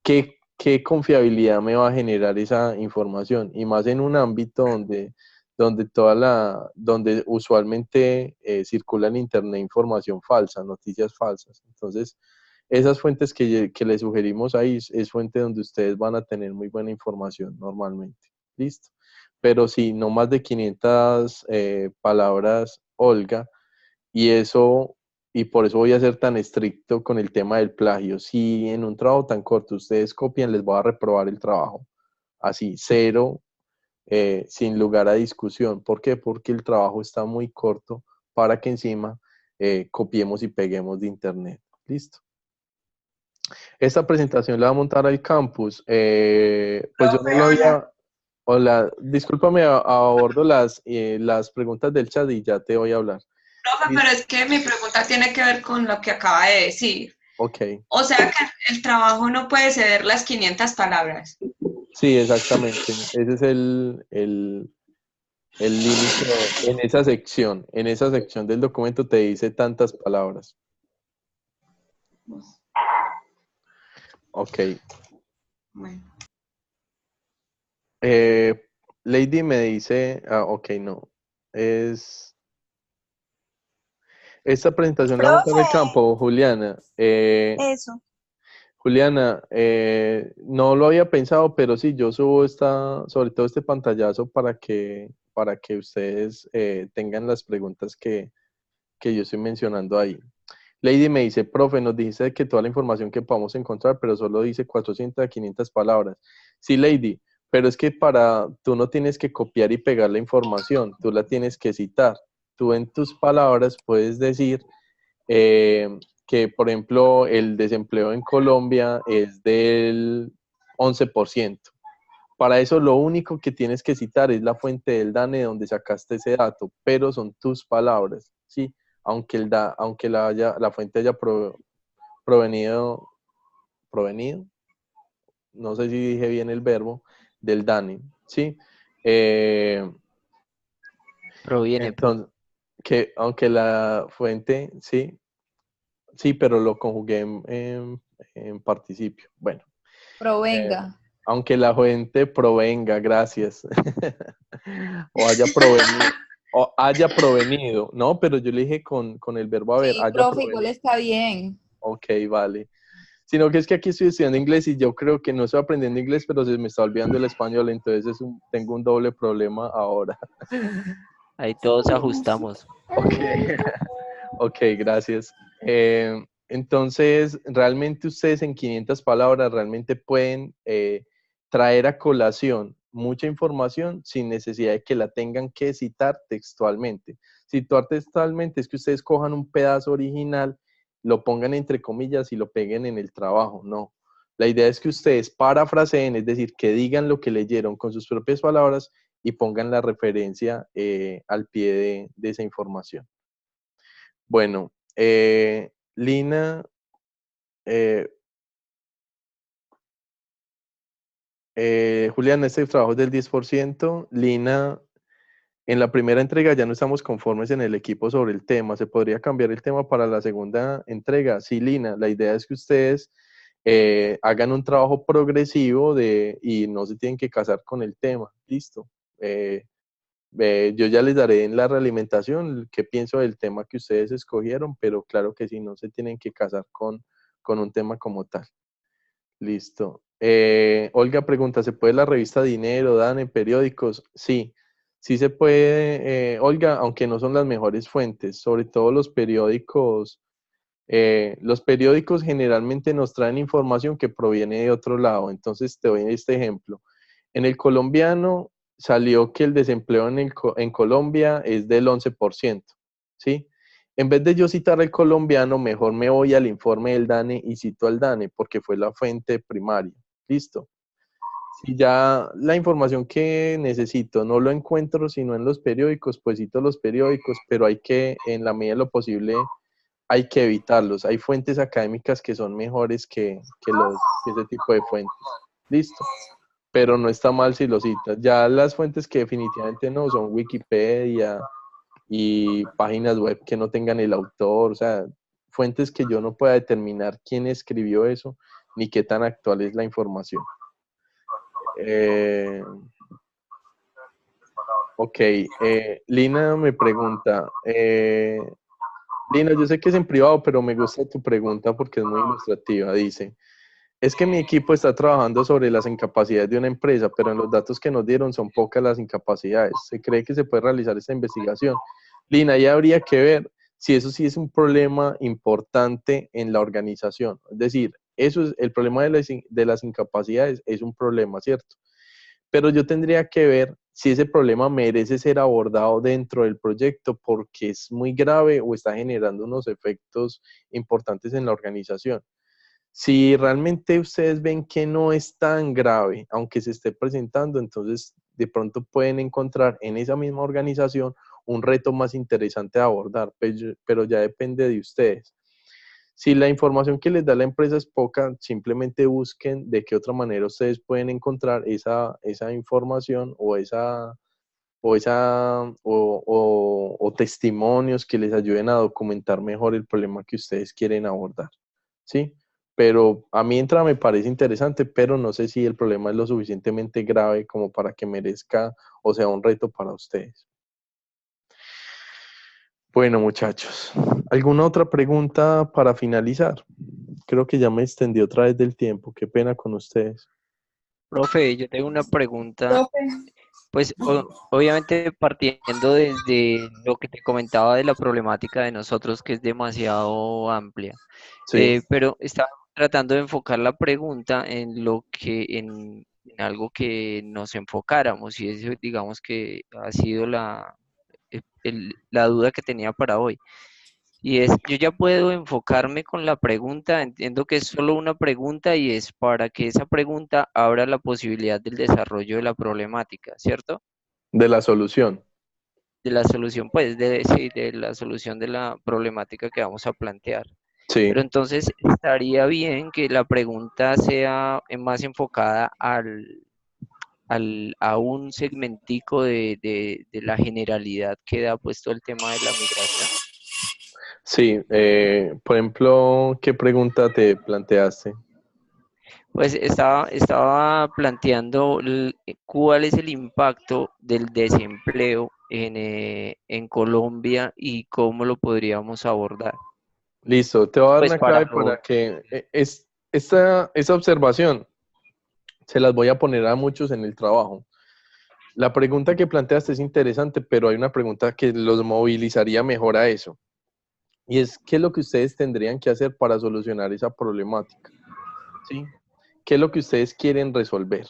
Speaker 1: ¿qué confiabilidad me va a generar esa información? Y más en un ámbito donde usualmente circula en internet información falsa, noticias falsas. Entonces, esas fuentes que le sugerimos ahí es fuente donde ustedes van a tener muy buena información normalmente. ¿Listo? Pero sí, no más de 500 palabras, Olga, y por eso voy a ser tan estricto con el tema del plagio. Si en un trabajo tan corto ustedes copian, les voy a reprobar el trabajo. Así, cero, sin lugar a discusión. ¿Por qué? Porque el trabajo está muy corto para que encima copiemos y peguemos de internet. ¿Listo? Esta presentación la va a montar al campus. Pues yo no lo había... Hola, discúlpame, abordo las preguntas del chat y ya te voy a hablar.
Speaker 2: Profe, pero es que mi pregunta tiene que ver con lo que acaba de decir.
Speaker 1: Ok,
Speaker 2: O sea que el trabajo no puede ceder las 500 palabras.
Speaker 1: sí, exactamente. Ese es el límite en esa sección. En esa sección del documento te dice tantas palabras. Ok.
Speaker 2: Bueno.
Speaker 1: Lady me dice, ok, no. Esta presentación la monta en el
Speaker 3: Profe,
Speaker 1: campo, Juliana.
Speaker 3: eso.
Speaker 1: Juliana, no lo había pensado, pero sí, yo subo sobre todo este pantallazo para que ustedes tengan las preguntas que yo estoy mencionando ahí. Lady me dice, profe, nos dijiste que toda la información que podamos encontrar, pero solo dice 400 a 500 palabras. Sí, Lady, pero es que tú no tienes que copiar y pegar la información, tú la tienes que citar. Tú en tus palabras puedes decir que, por ejemplo, el desempleo en Colombia es del 11%. Para eso lo único que tienes que citar es la fuente del DANE donde sacaste ese dato, pero son tus palabras, ¿sí? Aunque la fuente haya provenido, no sé si dije bien el verbo, del DANE, ¿sí?
Speaker 10: Proviene, profe.
Speaker 1: Entonces, aunque la fuente, sí, pero lo conjugué en participio. Bueno,
Speaker 4: Provenga.
Speaker 1: aunque la fuente provenga, gracias, o haya provenido, no, pero yo le dije con el verbo haber,
Speaker 4: Sí,
Speaker 1: haya
Speaker 4: profe, igual
Speaker 1: provenido.
Speaker 4: está bien.
Speaker 1: Ok, vale. Sino que es que aquí estoy estudiando inglés y yo creo que no estoy aprendiendo inglés, pero se me está olvidando el español, entonces tengo un doble problema ahora.
Speaker 10: Ahí todos ajustamos.
Speaker 1: Ok, ok, gracias. Entonces, realmente ustedes en 500 palabras realmente pueden traer a colación mucha información sin necesidad de que la tengan que citar textualmente. Citar textualmente es que ustedes cojan un pedazo original, lo pongan entre comillas y lo peguen en el trabajo. No. La idea es que ustedes parafraseen, es decir, que digan lo que leyeron con sus propias palabras y pongan la referencia al pie de esa información. Bueno, Lina, Julián, este trabajo es del 10%. Lina, en la primera entrega ya no estamos conformes en el equipo sobre el tema. ¿Se podría cambiar el tema para la segunda entrega? Sí, Lina, la idea es que ustedes hagan un trabajo progresivo y no se tienen que casar con el tema. Listo. Yo ya les daré en la realimentación qué pienso del tema que ustedes escogieron, pero claro que sí, no se tienen que casar con un tema como tal. Listo. Olga pregunta, ¿se puede la revista Dinero, Dan en periódicos? Sí, sí se puede, Olga, aunque no son las mejores fuentes, sobre todo los periódicos. Los periódicos generalmente nos traen información que proviene de otro lado. Entonces te doy este ejemplo. En el colombiano salió que el desempleo en Colombia es del 11%, ¿sí? En vez de yo citar al colombiano, mejor me voy al informe del DANE y cito al DANE porque fue la fuente primaria. Listo. Si ya la información que necesito no lo encuentro sino en los periódicos, pues cito los periódicos, pero hay que, en la medida de lo posible, hay que evitarlos. Hay fuentes académicas que son mejores que ese tipo de fuentes. Listo. Pero no está mal si lo citas. Ya las fuentes que definitivamente no son Wikipedia y páginas web que no tengan el autor, o sea, fuentes que yo no pueda determinar quién escribió eso ni qué tan actual es la información. Ok, Lina me pregunta, Lina, yo sé que es en privado, pero me gusta tu pregunta porque es muy ilustrativa. Dice, es que mi equipo está trabajando sobre las incapacidades de una empresa, pero en los datos que nos dieron son pocas las incapacidades. ¿Se cree que se puede realizar esta investigación? Lina, ahí habría que ver si eso sí es un problema importante en la organización. Es decir, eso es el problema de las incapacidades, es un problema, ¿cierto? Pero yo tendría que ver si ese problema merece ser abordado dentro del proyecto porque es muy grave o está generando unos efectos importantes en la organización. Si realmente ustedes ven que no es tan grave, aunque se esté presentando, entonces de pronto pueden encontrar en esa misma organización un reto más interesante de abordar, pero ya depende de ustedes. Si la información que les da la empresa es poca, simplemente busquen de qué otra manera ustedes pueden encontrar esa información o testimonios que les ayuden a documentar mejor el problema que ustedes quieren abordar, ¿sí? Pero a mí me parece interesante, pero no sé si el problema es lo suficientemente grave como para que merezca o sea un reto para ustedes. Bueno, muchachos, ¿alguna otra pregunta para finalizar? Creo que ya me extendí otra vez del tiempo. Qué pena con ustedes.
Speaker 10: Profe, yo tengo una pregunta,
Speaker 5: Profe,
Speaker 10: pues obviamente partiendo desde lo que te comentaba de la problemática de nosotros, que es demasiado amplia,
Speaker 1: Sí,
Speaker 10: pero estaba tratando de enfocar la pregunta en en algo que nos enfocáramos, y eso digamos que ha sido la duda que tenía para hoy. Y es, yo ya puedo enfocarme con la pregunta, entiendo que es solo una pregunta y es para que esa pregunta abra la posibilidad del desarrollo de la problemática, ¿cierto?
Speaker 1: de la solución.
Speaker 10: De la solución, pues, sí, de la solución de la problemática que vamos a plantear. Pero
Speaker 1: Sí,
Speaker 10: entonces estaría bien que la pregunta sea más enfocada a un segmentico de la generalidad que da pues todo el tema de la migración.
Speaker 1: sí. Por ejemplo, ¿qué pregunta te planteaste?
Speaker 10: Pues estaba planteando cuál es el impacto del desempleo en Colombia y cómo lo podríamos abordar.
Speaker 1: Listo, te voy a dar
Speaker 10: Pues
Speaker 1: una
Speaker 10: para
Speaker 1: clave
Speaker 10: lo...
Speaker 1: para que esa observación se las voy a poner a muchos en el trabajo. La pregunta que planteaste es interesante, pero hay una pregunta que los movilizaría mejor a eso. Y es, ¿qué es lo que ustedes tendrían que hacer para solucionar esa problemática? ¿Sí? ¿Qué es lo que ustedes quieren resolver?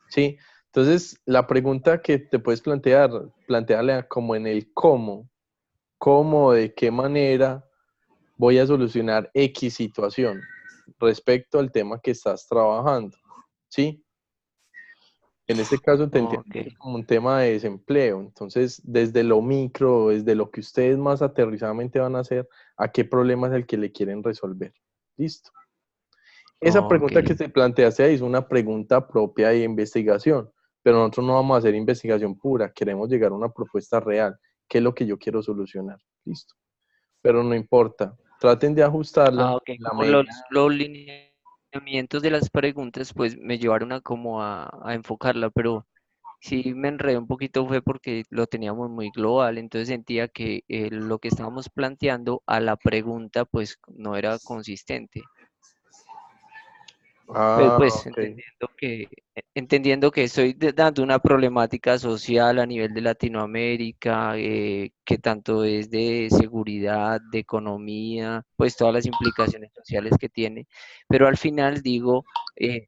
Speaker 1: ¿Sí? Entonces, la pregunta que te puedes plantearla como en el cómo. ¿Cómo, de qué manera voy a solucionar X situación respecto al tema que estás trabajando? ¿Sí? En este caso te entiendo
Speaker 10: Ok.
Speaker 1: que es como un tema de desempleo. Entonces, desde lo micro, desde lo que ustedes más aterrizadamente van a hacer, ¿a qué problema es el que le quieren resolver? Listo. Esa
Speaker 10: Ok.
Speaker 1: pregunta que se planteaste ahí es una pregunta propia de investigación, pero nosotros no vamos a hacer investigación pura, queremos llegar a una propuesta real. ¿Qué es lo que yo quiero solucionar? Listo. Pero no importa, traten de ajustarla
Speaker 10: Ok,
Speaker 1: en la
Speaker 10: como
Speaker 1: medida.
Speaker 10: los lineamientos de las preguntas, pues me llevaron a como a enfocarla, pero sí me enredé un poquito fue porque lo teníamos muy global, entonces sentía que lo que estábamos planteando a la pregunta pues no era consistente. Pero
Speaker 1: Ah,
Speaker 10: pues
Speaker 1: ok.
Speaker 10: entendiendo que estoy dando una problemática social a nivel de Latinoamérica, que tanto es de seguridad, de economía, pues todas las implicaciones sociales que tiene, pero al final digo,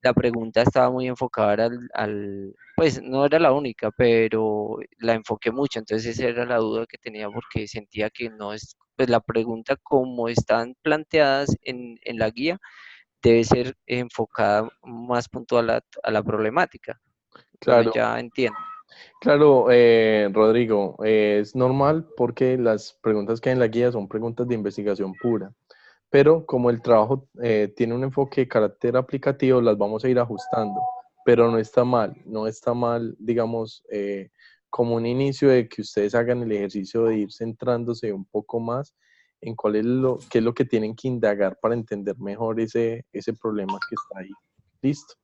Speaker 10: la pregunta estaba muy enfocada pues no era la única, pero la enfoqué mucho, entonces esa era la duda que tenía porque sentía que no es, pues la pregunta como están planteadas en la guía debe ser enfocada más puntual a la problemática. Bueno,
Speaker 1: Claro,
Speaker 10: ya entiendo.
Speaker 1: claro, Rodrigo, es normal porque las preguntas que hay en la guía son preguntas de investigación pura, pero como el trabajo tiene un enfoque de carácter aplicativo, las vamos a ir ajustando, pero no está mal, no está mal, digamos, como un inicio de que ustedes hagan el ejercicio de ir centrándose un poco más en qué es lo que tienen que indagar para entender mejor ese problema que está ahí. Listo.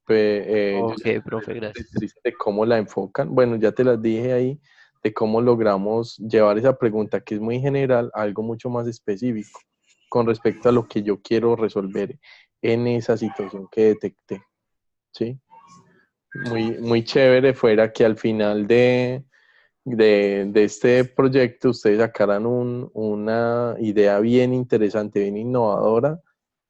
Speaker 1: Yo
Speaker 10: Ok,
Speaker 1: ya te doy
Speaker 10: profe,
Speaker 1: las
Speaker 10: gracias.
Speaker 1: directrices de cómo la enfocan. Bueno, ya te las dije ahí, de cómo logramos llevar esa pregunta que es muy general a algo mucho más específico con respecto a lo que yo quiero resolver en esa situación que detecté. ¿Sí? Muy, muy chévere fuera que al final de este proyecto ustedes sacaran una idea bien interesante, bien innovadora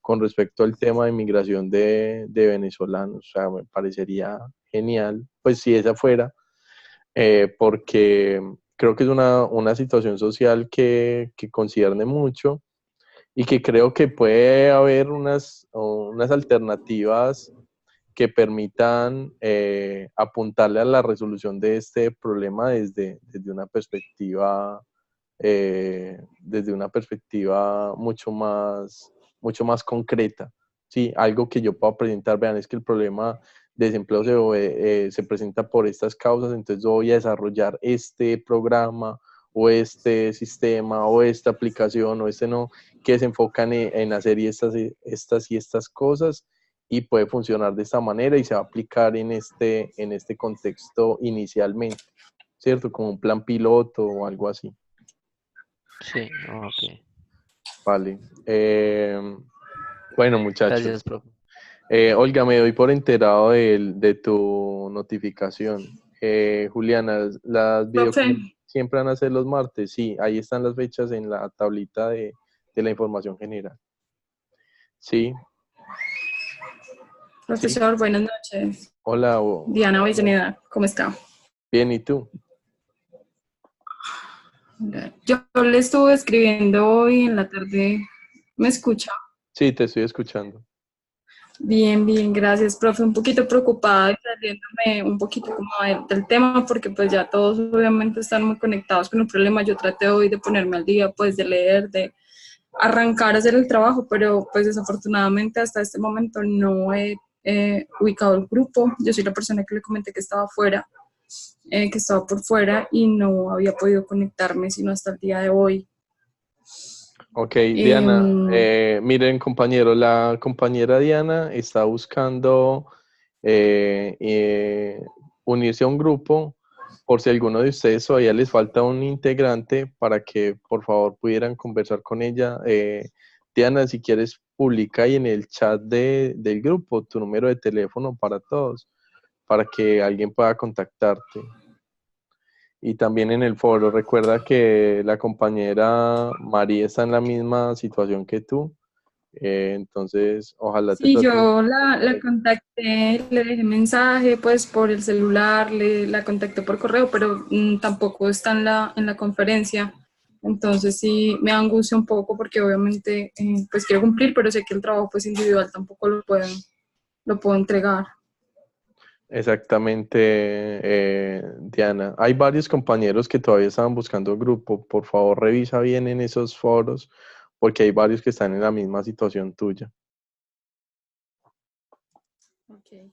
Speaker 1: con respecto al tema de migración de venezolanos. O sea, me parecería genial, pues si esa fuera, porque creo que es una situación social que concierne mucho y que creo que puede haber unas alternativas que permitan apuntarle a la resolución de este problema desde una perspectiva mucho más concreta. Sí, algo que yo pueda presentar, vean, es que el problema de desempleo se presenta por estas causas, entonces yo voy a desarrollar este programa o este sistema o esta aplicación o no, que se enfocan en hacer estas cosas y puede funcionar de esta manera y se va a aplicar en este contexto inicialmente, ¿cierto? Como un plan piloto o algo así.
Speaker 10: Sí, ok.
Speaker 1: Vale. Bueno, muchachos.
Speaker 10: Gracias, profe.
Speaker 1: Olga, me doy por enterado de tu notificación. Juliana, las videoconferencias siempre van a ser los martes. Sí, ahí están las fechas en la tablita de la información general. Sí.
Speaker 11: Profesor, sí. Buenas noches.
Speaker 1: Hola.
Speaker 11: Diana Avellaneda, ¿cómo está?
Speaker 1: Bien, ¿y tú?
Speaker 11: Yo le estuve escribiendo hoy en la tarde. ¿Me escucha?
Speaker 1: Sí, te estoy escuchando.
Speaker 11: Bien, bien, gracias, profe. Un poquito preocupada y saliéndome un poquito como del tema, porque pues ya todos obviamente están muy conectados con el problema. Yo traté hoy de ponerme al día, pues de leer, de arrancar a hacer el trabajo, pero pues desafortunadamente hasta este momento no he ubicado el grupo. Yo soy la persona que le comenté que estaba fuera, que estaba por fuera y no había podido conectarme sino hasta el día de hoy.
Speaker 1: Ok, Diana, miren compañero, la compañera Diana está buscando unirse a un grupo por si alguno de ustedes todavía les falta un integrante para que por favor pudieran conversar con ella. Diana, si quieres publica ahí en el chat del grupo tu número de teléfono para todos, para que alguien pueda contactarte. Y también en el foro, recuerda que la compañera María está en la misma situación que tú, entonces ojalá te
Speaker 11: Sí,
Speaker 1: trate.
Speaker 11: yo la contacté, le dejé mensaje pues por el celular, la contacté por correo, pero tampoco está en la conferencia, entonces sí me angustia un poco porque obviamente pues quiero cumplir, pero sé que el trabajo pues individual tampoco lo puedo entregar.
Speaker 1: Exactamente, Diana. Hay varios compañeros que todavía estaban buscando grupo. Por favor, revisa bien en esos foros, porque hay varios que están en la misma situación tuya.
Speaker 11: Okay.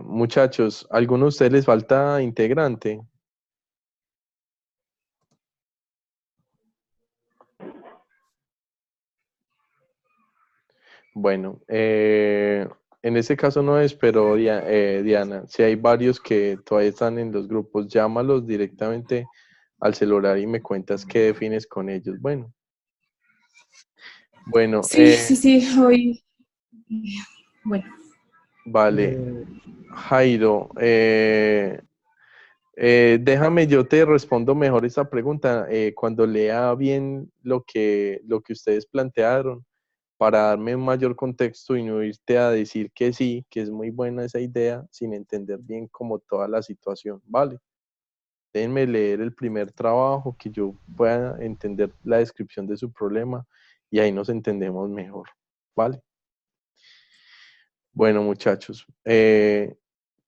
Speaker 1: Muchachos, ¿alguno de ustedes les falta integrante? Bueno, en este caso no es, pero Diana, si hay varios que todavía están en los grupos, llámalos directamente al celular y me cuentas qué defines con ellos. Bueno,
Speaker 11: Sí, hoy. Bueno.
Speaker 1: Vale, Jairo, déjame, yo te respondo mejor esta pregunta cuando lea bien lo que ustedes plantearon, para darme un mayor contexto y no irte a decir que sí, que es muy buena esa idea, sin entender bien como toda la situación, ¿vale? Déjenme leer el primer trabajo, que yo pueda entender la descripción de su problema y ahí nos entendemos mejor, ¿vale? Bueno, muchachos,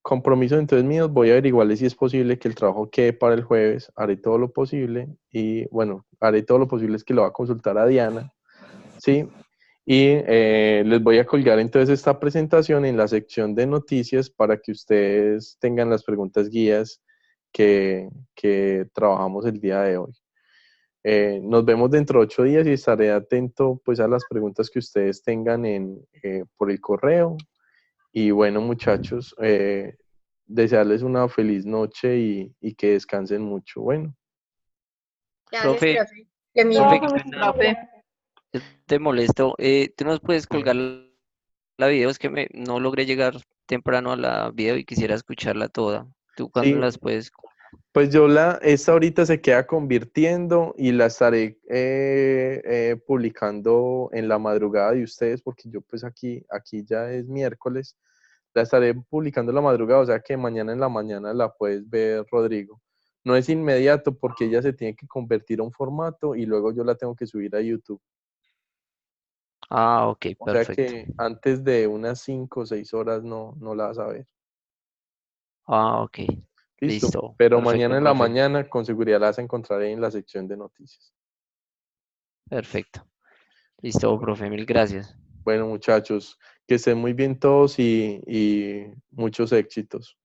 Speaker 1: compromiso entonces míos, voy a averiguarles si es posible que el trabajo quede para el jueves, haré todo lo posible y bueno, haré todo lo posible, es que lo va a consultar a Diana, ¿sí? Y les voy a colgar entonces esta presentación en la sección de noticias para que ustedes tengan las preguntas guías que trabajamos el día de hoy. Nos vemos dentro de 8 días y estaré atento pues a las preguntas que ustedes tengan por el correo. Y bueno, muchachos, desearles una feliz noche y que descansen mucho. Bueno.
Speaker 5: Gracias,
Speaker 10: Profe,
Speaker 5: profe. Lo mismo.
Speaker 10: profe, yo te molesto. ¿Tú nos puedes colgar la video? Es que no logré llegar temprano a la video y quisiera escucharla toda. ¿Tú cuándo
Speaker 1: Sí,
Speaker 10: las puedes?
Speaker 1: pues esta ahorita se queda convirtiendo y la estaré publicando en la madrugada de ustedes, porque yo pues aquí ya es miércoles, la estaré publicando en la madrugada, o sea que mañana en la mañana la puedes ver, Rodrigo. no es inmediato porque ella se tiene que convertir a un formato y luego yo la tengo que subir a YouTube.
Speaker 10: Ah, ok,
Speaker 1: O sea
Speaker 10: perfecto.
Speaker 1: que antes de unas 5 o 6 horas no la vas a ver.
Speaker 10: Ah, ok.
Speaker 1: Listo.
Speaker 10: Listo.
Speaker 1: Pero
Speaker 10: Perfecto,
Speaker 1: mañana en la
Speaker 10: profe.
Speaker 1: mañana con seguridad la vas a encontrar ahí en la sección de noticias.
Speaker 10: Perfecto. Listo, profe. Mil gracias.
Speaker 1: Bueno, muchachos, que estén muy bien todos y muchos éxitos.